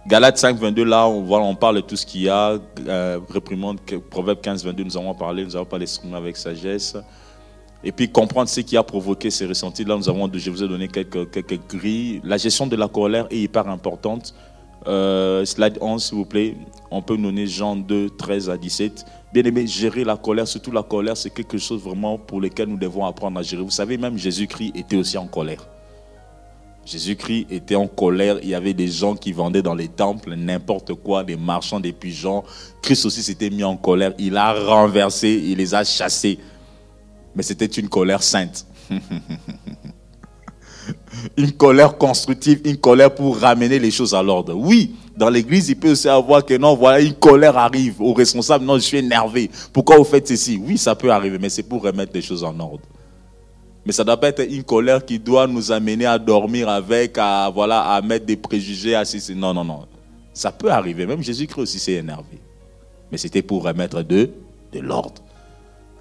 Galates 5, 22, là, on parle de tout ce qu'il y a. Réprimande, Proverbe 15, 22, nous avons parlé d'exprimer avec sagesse. Et puis comprendre ce qui a provoqué ces ressentis. Là, je vous ai donné quelques grilles. La gestion de la colère est hyper importante. Slide 11, s'il vous plaît. On peut donner Jean 2, 13 à 17. Bien aimé, gérer la colère, surtout la colère, c'est quelque chose vraiment pour lequel nous devons apprendre à gérer. Vous savez, même Jésus-Christ était aussi en colère. Jésus-Christ était en colère. Il y avait des gens qui vendaient dans les temples n'importe quoi, des marchands, des pigeons. Christ aussi s'était mis en colère. Il a renversé, il les a chassés. Mais c'était une colère sainte. Une colère constructive, une colère pour ramener les choses à l'ordre. Oui, dans l'église, il peut aussi avoir que non, voilà, une colère arrive au responsable. Non, je suis énervé. Pourquoi vous faites ceci? Oui, ça peut arriver, mais c'est pour remettre les choses en ordre. Mais ça ne doit pas être une colère qui doit nous amener à dormir avec, à mettre des préjugés. Non, non, non. Ça peut arriver. Même Jésus-Christ aussi s'est énervé. Mais c'était pour remettre de l'ordre.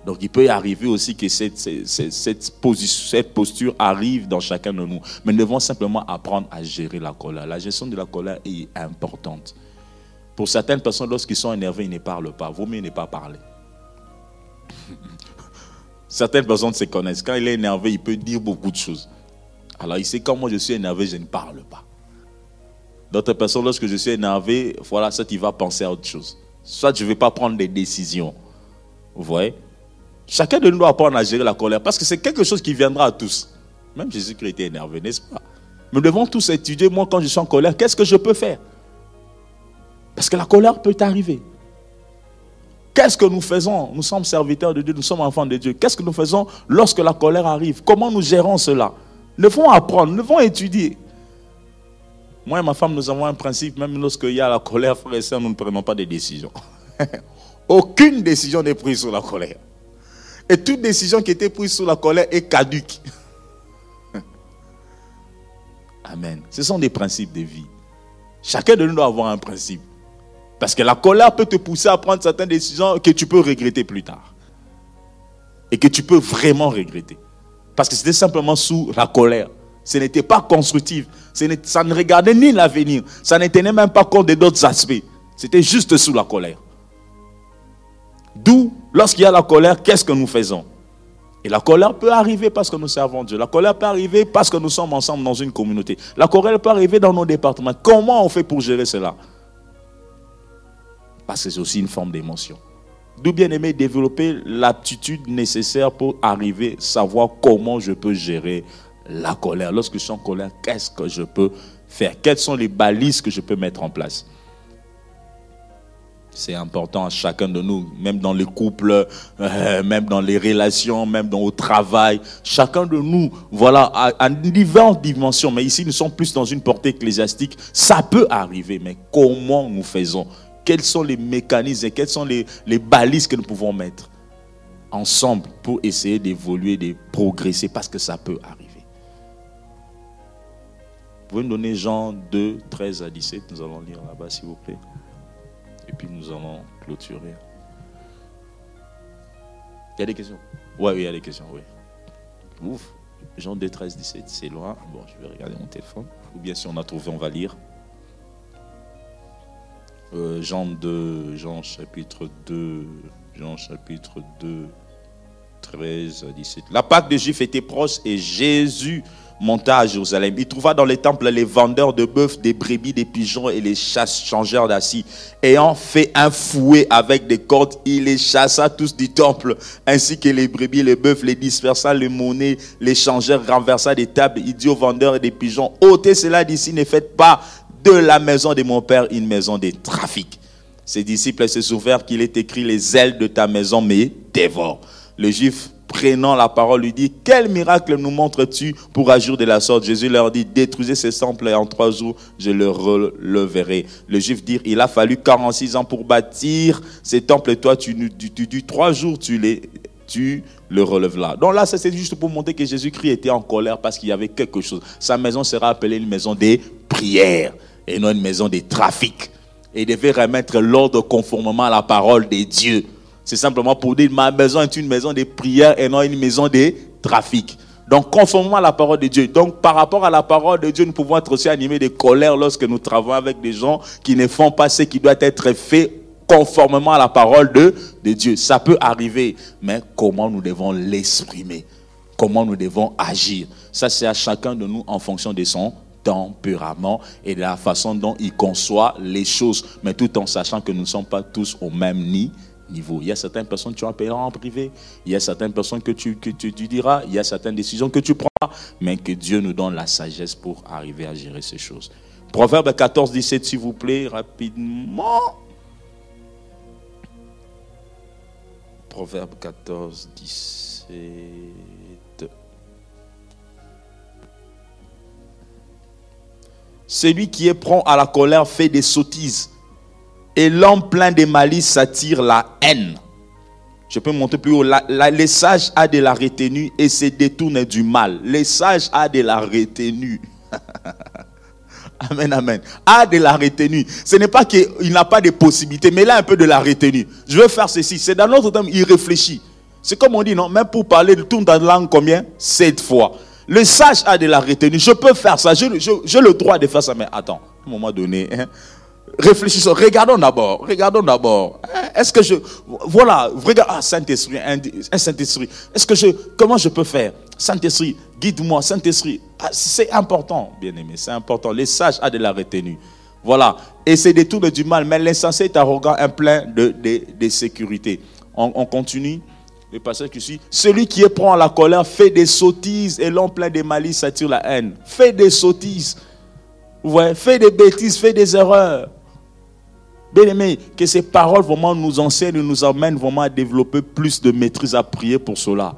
Donc il peut y arriver aussi que cette posture arrive dans chacun de nous. Mais nous devons simplement apprendre à gérer la colère. La gestion de la colère est importante. Pour certaines personnes, lorsqu'ils sont énervés, ils ne parlent pas. Vaut mieux ne pas parler. Certaines personnes se connaissent. Quand il est énervé, il peut dire beaucoup de choses. Alors il sait, quand moi je suis énervé, je ne parle pas. D'autres personnes, lorsque je suis énervé, voilà, soit il va penser à autre chose. Soit je ne vais pas prendre des décisions. Vous voyez? Chacun de nous doit apprendre à gérer la colère. Parce que c'est quelque chose qui viendra à tous. Même Jésus-Christ était énervé, n'est-ce pas? Nous devons tous étudier, moi quand je suis en colère, qu'est-ce que je peux faire? Parce que la colère peut arriver. Qu'est-ce que nous faisons? Nous sommes serviteurs de Dieu, nous sommes enfants de Dieu. Qu'est-ce que nous faisons lorsque la colère arrive? Comment nous gérons cela? Nous devons apprendre, nous devons étudier. Moi et ma femme, nous avons un principe, même lorsqu'il y a la colère, frères et sœurs, nous ne prenons pas de décision. Aucune décision n'est prise sur la colère. Et toute décision qui était prise sur la colère est caduque. Amen. Ce sont des principes de vie. Chacun de nous doit avoir un principe. Parce que la colère peut te pousser à prendre certaines décisions que tu peux regretter plus tard. Et que tu peux vraiment regretter. Parce que c'était simplement sous la colère. Ce n'était pas constructif. Ça ne regardait ni l'avenir. Ça ne tenait même pas compte d'autres aspects. C'était juste sous la colère. D'où, lorsqu'il y a la colère, qu'est-ce que nous faisons? Et la colère peut arriver parce que nous servons Dieu. La colère peut arriver parce que nous sommes ensemble dans une communauté. La colère peut arriver dans nos départements. Comment on fait pour gérer cela? Parce que c'est aussi une forme d'émotion. D'où, bien aimé, développer l'aptitude nécessaire pour arriver, savoir comment je peux gérer la colère. Lorsque je suis en colère, qu'est-ce que je peux faire? Quelles sont les balises que je peux mettre en place? C'est important à chacun de nous, même dans les couples, même dans les relations, même au travail. Chacun de nous, voilà, à diverses dimensions. Mais ici, nous sommes plus dans une portée ecclésiastique. Ça peut arriver, mais comment nous faisons? Quels sont les mécanismes et quelles sont les balises que nous pouvons mettre ensemble pour essayer d'évoluer, de progresser, parce que ça peut arriver. Vous pouvez me donner Jean 2, 13 à 17, nous allons lire là-bas, s'il vous plaît. Et puis nous allons clôturer. Il y a des questions? Oui, il y a des questions, oui. Ouf, Jean 2, 13, 17, c'est loin. Bon, je vais regarder mon téléphone. Ou bien si on a trouvé, on va lire. Jean chapitre 2, 13 à 17. La Pâque des Juifs était proche et Jésus monta à Jérusalem. Il trouva dans les temples les vendeurs de bœufs, des brebis, des pigeons et les changeurs d'assis. Ayant fait un fouet avec des cordes, il les chassa tous du temple, ainsi que les brebis, les bœufs, les dispersa, les monnaies, les changeurs, renversa des tables. Il dit aux vendeurs et des pigeons, ôtez cela d'ici, ne faites pas de la maison de mon père une maison de trafic. Ses disciples se souvinrent qu'il est écrit, les ailes de ta maison me dévorent. Le Juif, prenant la parole, lui dit, quel miracle nous montres-tu pour agir de la sorte? Jésus leur dit, détruisez ces temples et en 3 jours je le releverai. Le Juif dit, il a fallu 46 ans pour bâtir ces temples et toi tu 3 jours tu le relèves là. Donc là, c'est juste pour montrer que Jésus-Christ était en colère parce qu'il y avait quelque chose. Sa maison sera appelée une maison des prières et non une maison des trafics. Et il devait remettre l'ordre conformément à la parole de Dieu. C'est simplement pour dire, ma maison est une maison de prière et non une maison de trafic. Donc, conformément à la parole de Dieu. Donc, par rapport à la parole de Dieu, nous pouvons être aussi animés de colère lorsque nous travaillons avec des gens qui ne font pas ce qui doit être fait conformément à la parole de Dieu. Ça peut arriver, mais comment nous devons l'exprimer? Comment nous devons agir? Ça, c'est à chacun de nous en fonction de son tempérament et de la façon dont il conçoit les choses, mais tout en sachant que nous ne sommes pas tous au même niveau. Il y a certaines personnes que tu appelleras en privé, il y a certaines personnes que tu diras, il y a certaines décisions que tu prends, mais que Dieu nous donne la sagesse pour arriver à gérer ces choses. Proverbe 14, 17, s'il vous plaît, rapidement. Proverbe 14, 17. Celui qui est prompt à la colère fait des sottises. Et l'homme plein de malice s'attire la haine. Je peux monter plus haut. Les sages a de la retenue et se détournent du mal. Les sages a de la retenue. Amen, amen. A de la retenue. Ce n'est pas qu'il n'a pas de possibilité, mais il a un peu de la retenue. Je veux faire ceci. C'est dans notre temps, il réfléchit. C'est comme on dit, non? Même pour parler, il tourne dans la langue combien? 7 fois. Le sage a de la retenue. Je peux faire ça. J'ai le droit de faire ça. Mais attends, à un moment donné, réfléchissons. Regardons d'abord. Est-ce que voilà, regarde. Ah, Saint-Esprit, Saint-Esprit. Comment je peux faire? Saint-Esprit, guide-moi. Saint-Esprit, c'est important, bien-aimé. C'est important. Les sages a de la retenue. Voilà. Et c'est des tours du mal. Mais l'insensé est arrogant, un plein de sécurité. On continue. Le passage qui suit, celui qui est prompt à la colère fait des sottises et l'homme plein de malice attire la haine. Fait des sottises, ouais, fait des bêtises, fait des erreurs. Bien aimé, que ces paroles vraiment nous enseignent, nous amènent vraiment à développer plus de maîtrise, à prier pour cela.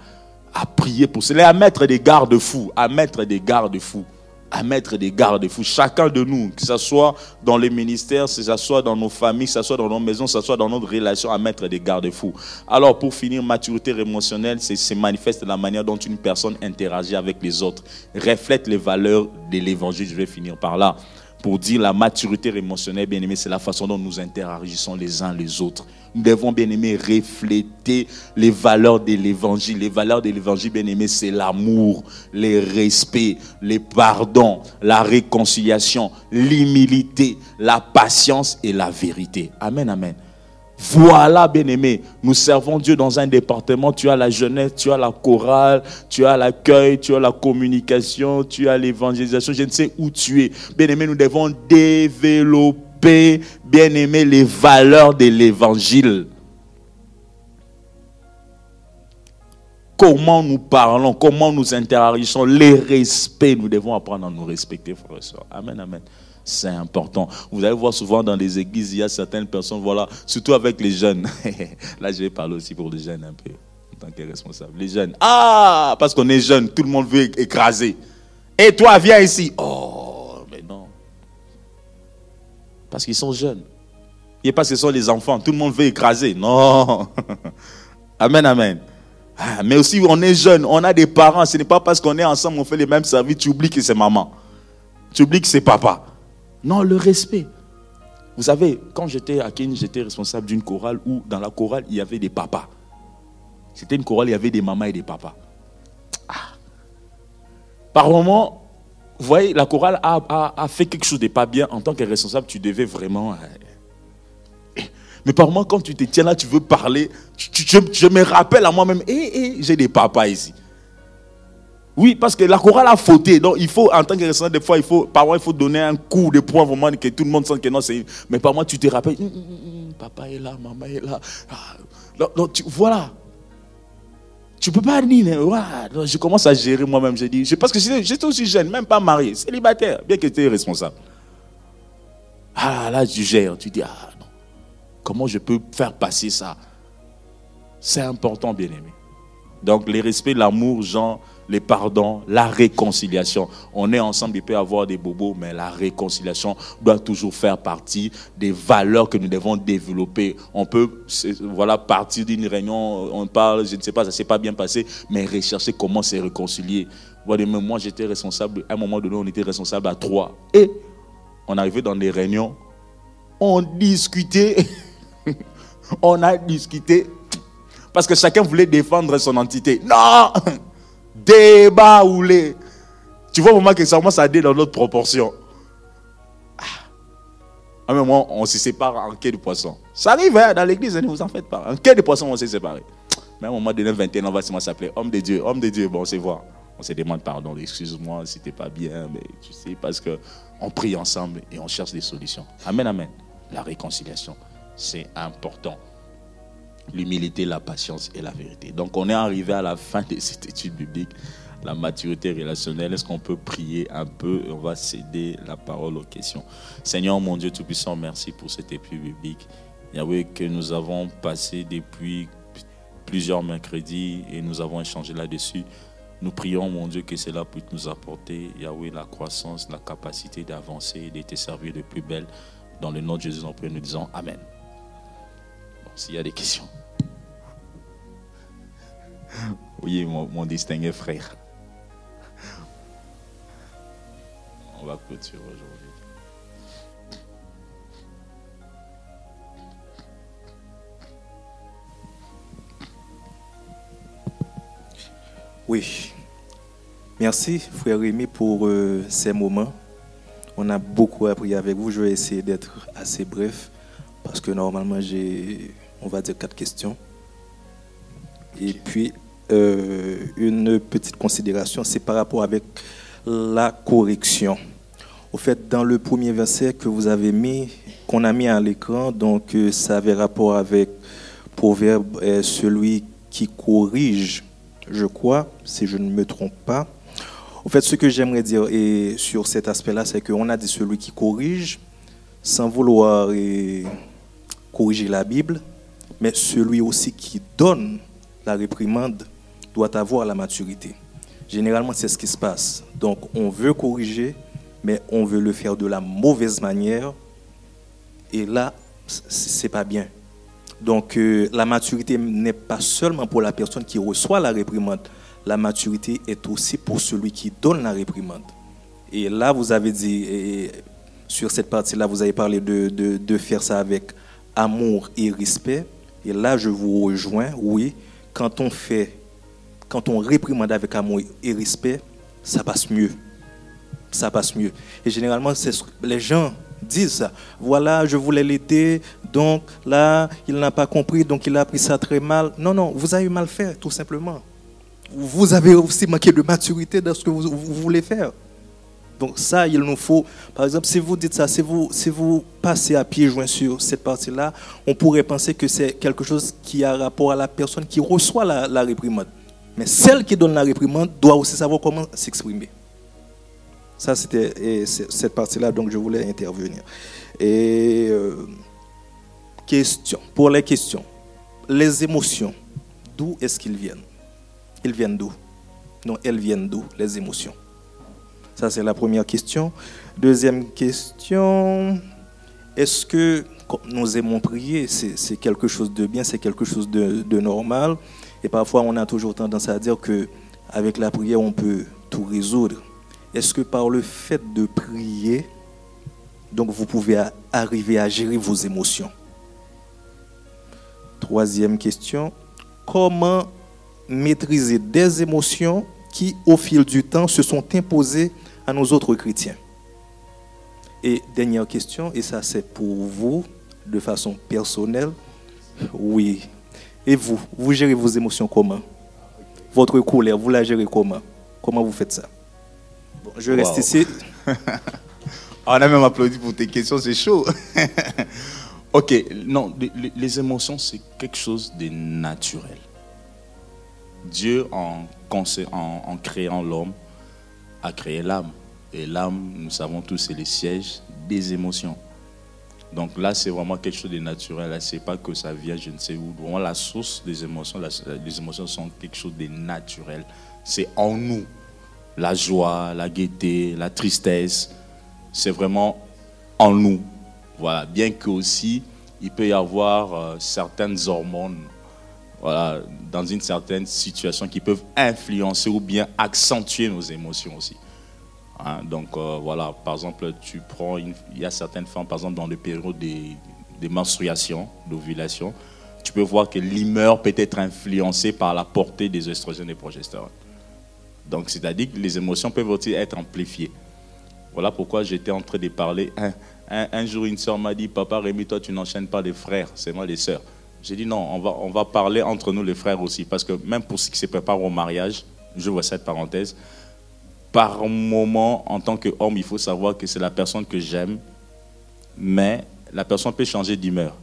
À prier pour cela, à mettre des garde-fous, chacun de nous, que ce soit dans les ministères, que ce soit dans nos familles, que ce soit dans nos maisons, que ce soit dans notre relation, à mettre des garde-fous. Alors pour finir, maturité émotionnelle, c'est manifeste la manière dont une personne interagit avec les autres, reflète les valeurs de l'évangile. Je vais finir par là. Pour dire la maturité émotionnelle, bien aimé, c'est la façon dont nous interagissons les uns les autres. Nous devons, bien aimé, refléter les valeurs de l'évangile. Les valeurs de l'évangile, bien aimé, c'est l'amour, le respect, le pardon, la réconciliation, l'humilité, la patience et la vérité. Amen, amen. Voilà, bien-aimé, nous servons Dieu dans un département. Tu as la jeunesse, tu as la chorale, tu as l'accueil, tu as la communication, tu as l'évangélisation. Je ne sais où tu es. Bien-aimé, nous devons développer, bien-aimé, les valeurs de l'évangile. Comment nous parlons, comment nous interagissons, les respects. Nous devons apprendre à nous respecter, frères et sœurs. Amen, amen. C'est important. Vous allez voir souvent dans les églises, il y a certaines personnes, voilà, surtout avec les jeunes. Là, je vais parler aussi pour les jeunes un peu, en tant que responsable. Les jeunes, ah, parce qu'on est jeune, tout le monde veut écraser. Et toi, viens ici. Oh, mais non. Parce qu'ils sont jeunes. Et parce que ce sont les enfants, tout le monde veut écraser. Non. Amen, amen. Ah, mais aussi, on est jeune, on a des parents. Ce n'est pas parce qu'on est ensemble, on fait les mêmes services, tu oublies que c'est maman. Tu oublies que c'est papa. Non, le respect. Vous savez, quand j'étais à Kenya, j'étais responsable d'une chorale où dans la chorale, il y avait des papas. C'était une chorale, il y avait des mamans et des papas. Ah. Par moment, vous voyez, la chorale a fait quelque chose de pas bien. En tant que responsable, tu devais vraiment... Mais par moment, quand tu te tiens là, tu veux parler, je me rappelle à moi-même, j'ai des papas ici. Oui, parce que la chorale a fauté. Donc, il faut, en tant que responsable, des fois, par il faut donner un coup de poing, vraiment, que tout le monde sente que non, c'est... Mais par moi, tu te rappelles, papa est là, maman est là. Voilà. Tu ne peux pas dire, voilà. Donc, je commence à gérer moi-même. Parce que j'étais aussi jeune, même pas marié, célibataire, bien que j'étais responsable. Ah, là, tu gères. Tu dis, non. Comment je peux faire passer ça? C'est important, bien-aimé. Donc, les respects, l'amour, Jean, les pardons, la réconciliation. On est ensemble, il peut y avoir des bobos, mais la réconciliation doit toujours faire partie des valeurs que nous devons développer. On peut, voilà, partir d'une réunion, on parle, je ne sais pas, ça ne s'est pas bien passé, mais rechercher comment se réconcilier. Voilà, moi, j'étais responsable, à un moment donné, on était responsable à 3. Et on arrivait dans des réunions, on discutait, on a discuté, parce que chacun voulait défendre son entité. Non! Débat oulé. Tu vois au moment que ça commence à aller dans l'autre proportion. À un moment, on se sépare en quai de poisson. Ça arrive hein, dans l'église, ne vous en faites pas. En quai de poisson, on s'est séparés. Mais à un moment donné, 21 ans, on va s'appeler homme de Dieu. Homme de Dieu, bon, on se voit. On se demande pardon, excuse-moi si c'était pas bien, mais tu sais, parce qu'on prie ensemble et on cherche des solutions. Amen, amen. La réconciliation, c'est important. L'humilité, la patience et la vérité. Donc on est arrivé à la fin de cette étude biblique, la maturité relationnelle. Est-ce qu'on peut prier un peu? On va céder la parole aux questions. Seigneur mon Dieu Tout-Puissant, merci pour cette étude biblique. Yahweh, que nous avons passé depuis plusieurs mercredis et nous avons échangé là-dessus. Nous prions mon Dieu que cela puisse nous apporter, Yahweh, la croissance, la capacité d'avancer et de te servir de plus belle. Dans le nom de Jésus, nous disons Amen. S'il y a des questions. Oui, mon distingué frère. On va clôturer aujourd'hui. Oui. Merci, frère Rémi, pour ces moments. On a beaucoup appris avec vous. Je vais essayer d'être assez bref parce que normalement, j'ai, on va dire, 4 questions. Et puis, une petite considération, c'est par rapport avec la correction. Au fait, dans le premier verset que vous avez mis, qu'on a mis à l'écran, donc ça avait rapport avec Proverbe, celui qui corrige, je crois, si je ne me trompe pas. Au fait, ce que j'aimerais dire et sur cet aspect-là, c'est qu'on a dit celui qui corrige, sans vouloir corriger la Bible, mais celui aussi qui donne la réprimande doit avoir la maturité. Généralement, c'est ce qui se passe. Donc, on veut corriger, mais on veut le faire de la mauvaise manière. Et là, c'est pas bien. Donc, la maturité n'est pas seulement pour la personne qui reçoit la réprimande. La maturité est aussi pour celui qui donne la réprimande. Et là, vous avez dit, sur cette partie-là, vous avez parlé de faire ça avec amour et respect. Et là, je vous rejoins, oui. Quand on réprimande avec amour et respect, ça passe mieux. Ça passe mieux. Et généralement, les gens disent ça. Voilà, je voulais l'aider, donc là, il n'a pas compris, donc il a pris ça très mal. Non, non, vous avez mal fait, tout simplement. Vous avez aussi manqué de maturité dans ce que vous voulez faire. Donc ça, il nous faut, par exemple, si vous dites ça, si vous passez à pieds joints sur cette partie-là, on pourrait penser que c'est quelque chose qui a rapport à la personne qui reçoit la réprimande. Mais celle qui donne la réprimande doit aussi savoir comment s'exprimer. Ça, c'était cette partie-là, donc je voulais intervenir. Et pour les questions, les émotions, d'où est-ce qu'ils viennent? Ils viennent d'où? Non, elles viennent d'où, les émotions? Ça, c'est la première question. Deuxième question, est-ce que, comme nous aimons prier, c'est quelque chose de bien, c'est quelque chose de normal? Et parfois, on a toujours tendance à dire qu'avec la prière, on peut tout résoudre. Est-ce que par le fait de prier, donc vous pouvez arriver à gérer vos émotions? Troisième question, comment maîtriser des émotions qui, au fil du temps, se sont imposées à nos autres chrétiens? Et dernière question, et ça c'est pour vous, de façon personnelle. Oui. Et vous gérez vos émotions comment? Votre colère, vous la gérez comment? Comment vous faites ça? Bon, je reste ici. On a même applaudi pour tes questions, c'est chaud. Ok, non, les émotions, c'est quelque chose de naturel. Dieu, en créant l'homme, a créé l'âme. Et l'âme, nous savons tous, c'est le siège des émotions. Donc là, c'est vraiment quelque chose de naturel. Là, c'est pas que ça vient, je ne sais où. Vraiment, la source des émotions, les émotions sont quelque chose de naturel. C'est en nous. La joie, la gaieté, la tristesse, c'est vraiment en nous. Voilà. Bien que aussi, il peut y avoir certaines hormones, voilà, dans une certaine situation qui peuvent influencer ou bien accentuer nos émotions aussi. Hein, donc voilà, par exemple, il y a certaines femmes, par exemple, dans le période des menstruations, d'ovulation, tu peux voir que l'humeur peut être influencée par la portée des oestrogènes et progestérone. Donc, c'est-à-dire que les émotions peuvent aussi être amplifiées. Voilà pourquoi j'étais en train de parler. Un jour, une soeur m'a dit, Papa Rémi, toi, tu n'enchaînes pas les frères, c'est moi les sœurs. J'ai dit non, on va parler entre nous les frères aussi, parce que même pour ceux qui se préparent au mariage, je vois cette parenthèse, par moment, en tant qu'homme, il faut savoir que c'est la personne que j'aime, mais la personne peut changer d'humeur.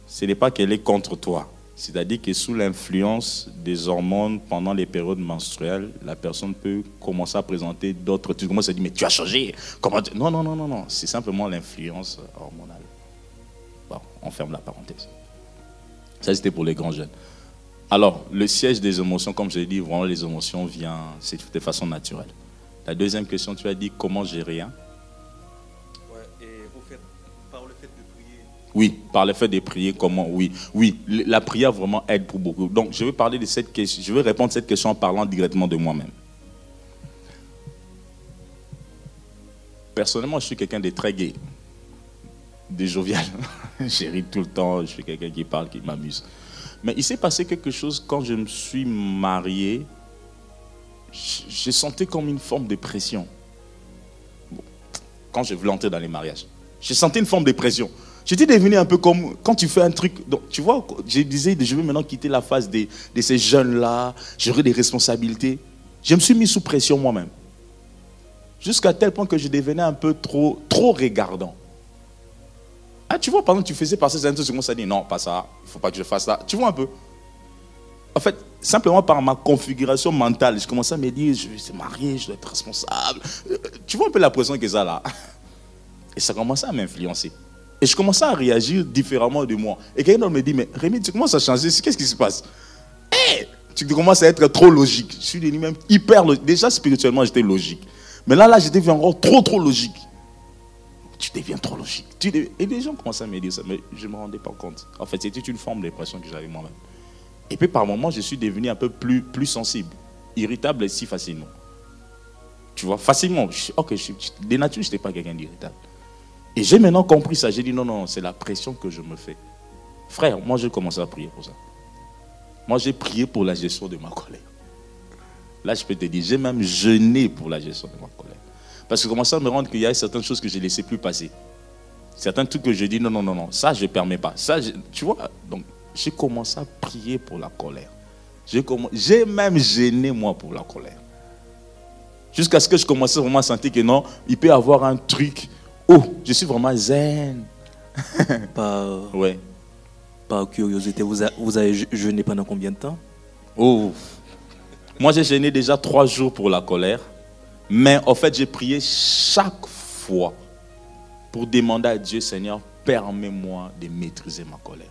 Ce n'est pas qu'elle est contre toi. C'est-à-dire que sous l'influence des hormones pendant les périodes menstruelles, la personne peut commencer à présenter d'autres... Tu commences à dire, mais tu as changé. Comment tu... Non. C'est simplement l'influence hormonale. Bon, on ferme la parenthèse. Ça, c'était pour les grands jeunes. Alors, le siège des émotions, comme je l'ai dit, vraiment, les émotions viennent de façon naturelle. La deuxième question, tu as dit comment gérer, hein? Ouais, et vous faites par le fait de prier. Oui, par le fait de prier, comment? Oui, la prière vraiment aide pour beaucoup. Donc, je vais parler de cette question. Je vais répondre à cette question en parlant directement de moi-même. Personnellement, je suis quelqu'un de très gai, de jovial. Je ris tout le temps. Je suis quelqu'un qui parle, qui m'amuse. Mais il s'est passé quelque chose quand je me suis marié. J'ai senti comme une forme de pression. Bon, quand je voulais entrer dans les mariages, j'ai senti une forme de pression. J'étais devenu un peu comme quand tu fais un truc. Donc, tu vois, je disais, je vais maintenant quitter la phase de ces jeunes-là, j'aurai des responsabilités. Je me suis mis sous pression moi-même. Jusqu'à tel point que je devenais un peu trop regardant. Ah, tu vois, par exemple, tu faisais passer ces trucs, tu commences à dire non, pas ça, il ne faut pas que je fasse ça. Tu vois un peu. En fait, simplement par ma configuration mentale, je commençais à me dire, je vais se marier, je dois être responsable. Tu vois un peu la pression que ça là. Et ça commençait à m'influencer. Et je commençais à réagir différemment de moi. Et quelqu'un d'autre me dit, mais Rémi, tu commences à changer, qu'est-ce qui se passe? Hey, tu commences à être trop logique. Je suis devenu même hyper logique. Déjà, spirituellement, j'étais logique. Mais là, j'étais encore trop logique. Tu deviens trop logique. Et les gens commençaient à me dire ça, mais je ne me rendais pas compte. En fait, c'était une forme de pression que j'avais moi-même. Et puis par moments, je suis devenu un peu plus sensible, irritable si facilement. Tu vois, facilement. De nature, je n'étais pas quelqu'un d'irritable. Et j'ai maintenant compris ça. J'ai dit non, c'est la pression que je me fais. Frère, moi j'ai commencé à prier pour ça. Moi j'ai prié pour la gestion de ma colère. Là, je peux te dire, j'ai même jeûné pour la gestion de ma colère. Parce que je commençais à me rendre qu'il y a certaines choses que je ne laissais plus passer. Certains trucs que je dis non, ça je ne permets pas. Tu vois, donc j'ai commencé à prier pour la colère. J'ai même gêné moi pour la colère. Jusqu'à ce que je commençais vraiment à sentir que non, il peut y avoir un truc. Oh, je suis vraiment zen. Par curiosité, vous avez jeûné pendant combien de temps? Oh, moi j'ai jeûné déjà 3 jours pour la colère. Mais en fait, j'ai prié chaque fois pour demander à Dieu, Seigneur, permets-moi de maîtriser ma colère.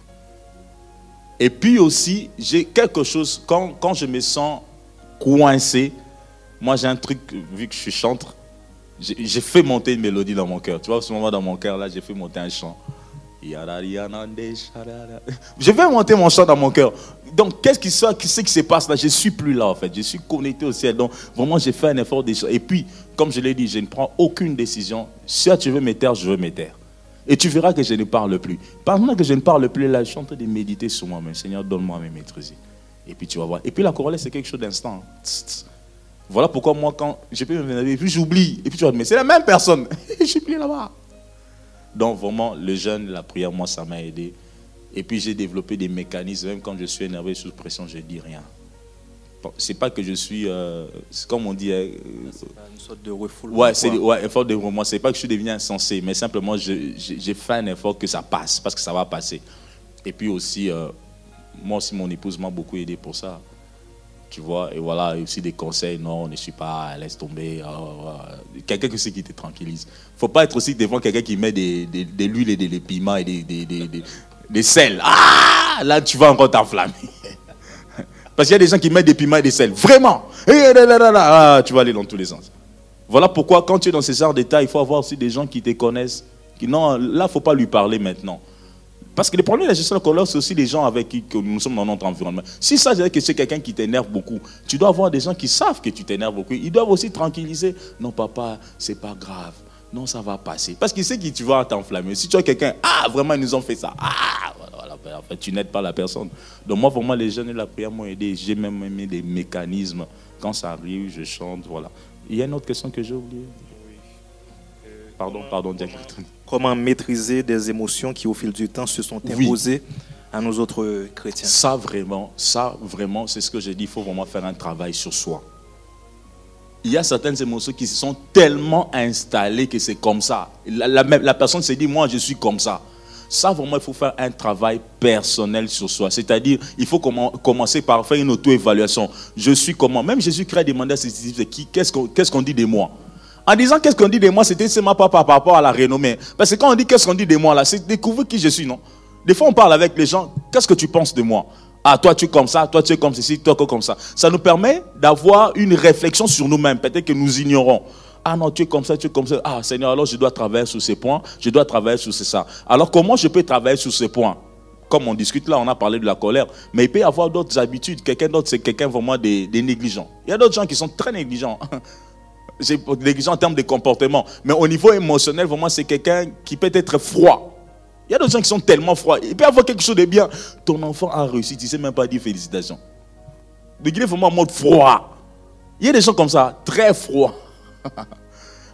Et puis aussi, j'ai quelque chose, quand je me sens coincé, moi j'ai un truc, vu que je suis chanteur, j'ai fait monter une mélodie dans mon cœur. Tu vois, à ce moment dans mon cœur, là, j'ai fait monter un chant. Je vais monter mon chant dans mon cœur. Donc, qu'est-ce qui se passe là? Je ne suis plus là en fait. Je suis connecté au ciel. Donc, vraiment, j'ai fait un effort. Et puis, comme je l'ai dit, je ne prends aucune décision. Si tu veux me taire, je veux me taire. Et tu verras que je ne parle plus. Pendant que je ne parle plus, là, je suis en train de méditer sur moi-même. Seigneur, donne-moi à me maîtriser. Et puis, tu vas voir. Et puis, la chorale, c'est quelque chose d'instant. Voilà pourquoi moi, quand je peux me venir, et puis j'oublie. Et puis, tu vas dire, mais c'est la même personne. Et je suis plus là-bas. Donc vraiment, le jeûne, la prière, moi, ça m'a aidé. Et puis j'ai développé des mécanismes, même quand je suis énervé sous pression, je ne dis rien. C'est pas que je suis, comme on dit... c'est une sorte de refoulement. Ouais, c'est effort de refoulement. C'est pas que je suis devenu insensé, mais simplement, j'ai fait un effort que ça passe, parce que ça va passer. Et puis aussi, moi aussi, mon épouse m'a beaucoup aidé pour ça. Tu vois, et voilà, et aussi des conseils, non, ne suis pas, laisse tomber. Quelqu'un qui te tranquillise. Il ne faut pas être aussi devant quelqu'un qui met de l'huile et des piments et des sels. Ah, là, tu vas encore t'enflammer. Parce qu'il y a des gens qui mettent des piments et des sels. Vraiment. Ah, tu vas aller dans tous les sens. Voilà pourquoi, quand tu es dans ces genres d'état, il faut avoir aussi des gens qui te connaissent. Non, là, il ne faut pas lui parler maintenant. Parce que le problème de la gestion de la colère, c'est aussi les gens avec qui nous sommes dans notre environnement. Si ça, c'est que c'est quelqu'un qui t'énerve beaucoup, tu dois avoir des gens qui savent que tu t'énerves beaucoup. Ils doivent aussi tranquilliser. Non, papa, c'est pas grave. Non, ça va passer. Parce qu'il sait que tu vas t'enflammer. Si tu as quelqu'un, ah, vraiment, ils nous ont fait ça. Ah, voilà, en fait, tu n'aides pas la personne. Donc moi, vraiment, les jeunes et la prière m'ont aidé. J'ai même aimé des mécanismes. Quand ça arrive, je chante, voilà. Il y a une autre question que j'ai oubliée. Pardon, directeur. Comment maîtriser des émotions qui, au fil du temps, se sont imposées à nos autres chrétiens? Ça vraiment, c'est ce que j'ai dit. Il faut vraiment faire un travail sur soi. Il y a certaines émotions qui se sont tellement installées que c'est comme ça. La personne s'est dit, moi, je suis comme ça. Ça, vraiment, il faut faire un travail personnel sur soi. C'est-à-dire, il faut commencer par faire une auto-évaluation. Je suis comment? Même Jésus-Christ a demandé à ses disciples, qu'est-ce qu'on dit de moi? En disant qu'est-ce qu'on dit de moi, c'était seulement pas par rapport à la renommée. Parce que quand on dit qu'est-ce qu'on dit de moi, là, c'est découvrir qui je suis, non? Des fois, on parle avec les gens, qu'est-ce que tu penses de moi? Ah, toi, tu es comme ça, toi, tu es comme ceci, toi, comme ça. Ça nous permet d'avoir une réflexion sur nous-mêmes. Peut-être que nous ignorons. Ah non, tu es comme ça, tu es comme ça. Ah, Seigneur, alors je dois travailler sur ces points, je dois travailler sur ça. Alors, comment je peux travailler sur ces points? Comme on discute là, on a parlé de la colère. Mais il peut y avoir d'autres habitudes. Quelqu'un d'autre, c'est quelqu'un vraiment des négligents. Il y a d'autres gens qui sont très négligents. C'est négligent en termes de comportement. Mais au niveau émotionnel, vraiment, c'est quelqu'un qui peut être froid. Il y a d'autres gens qui sont tellement froids. Il peut y avoir quelque chose de bien. Ton enfant a réussi, tu ne sais même pas dire félicitations. Donc il est vraiment en mode froid. Il y a des gens comme ça, très froids.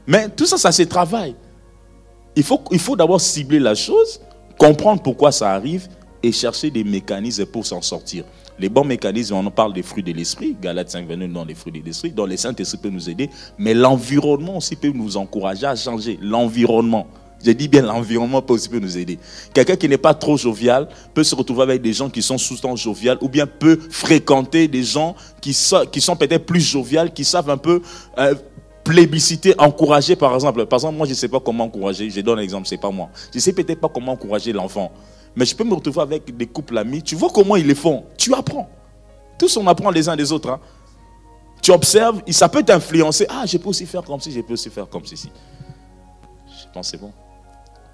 Mais tout ça, ça se travaille. Il faut d'abord cibler la chose, comprendre pourquoi ça arrive et chercher des mécanismes pour s'en sortir. Les bons mécanismes, on en parle des fruits de l'esprit. Galates 5, 22, dans les fruits de l'esprit. Donc les Saint-Esprit peut nous aider. Mais l'environnement aussi peut nous encourager à changer. L'environnement. Je dis bien l'environnement peut nous aider. Quelqu'un qui n'est pas trop jovial peut se retrouver avec des gens qui sont sous-temps jovial ou bien peut fréquenter des gens qui sont peut-être plus jovial, qui savent un peu plébisciter, encourager par exemple. Par exemple, moi je ne sais pas comment encourager. Je donne un exemple, c'est pas moi. Je ne sais peut-être pas comment encourager l'enfant. Mais je peux me retrouver avec des couples amis. Tu vois comment ils le font. Tu apprends. Tous on apprend les uns des autres. Hein. Tu observes, ça peut t'influencer. Ah, je peux aussi faire comme ci, je peux aussi faire comme ceci. Je pense que c'est bon.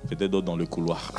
Peut-être d'autres dans le couloir.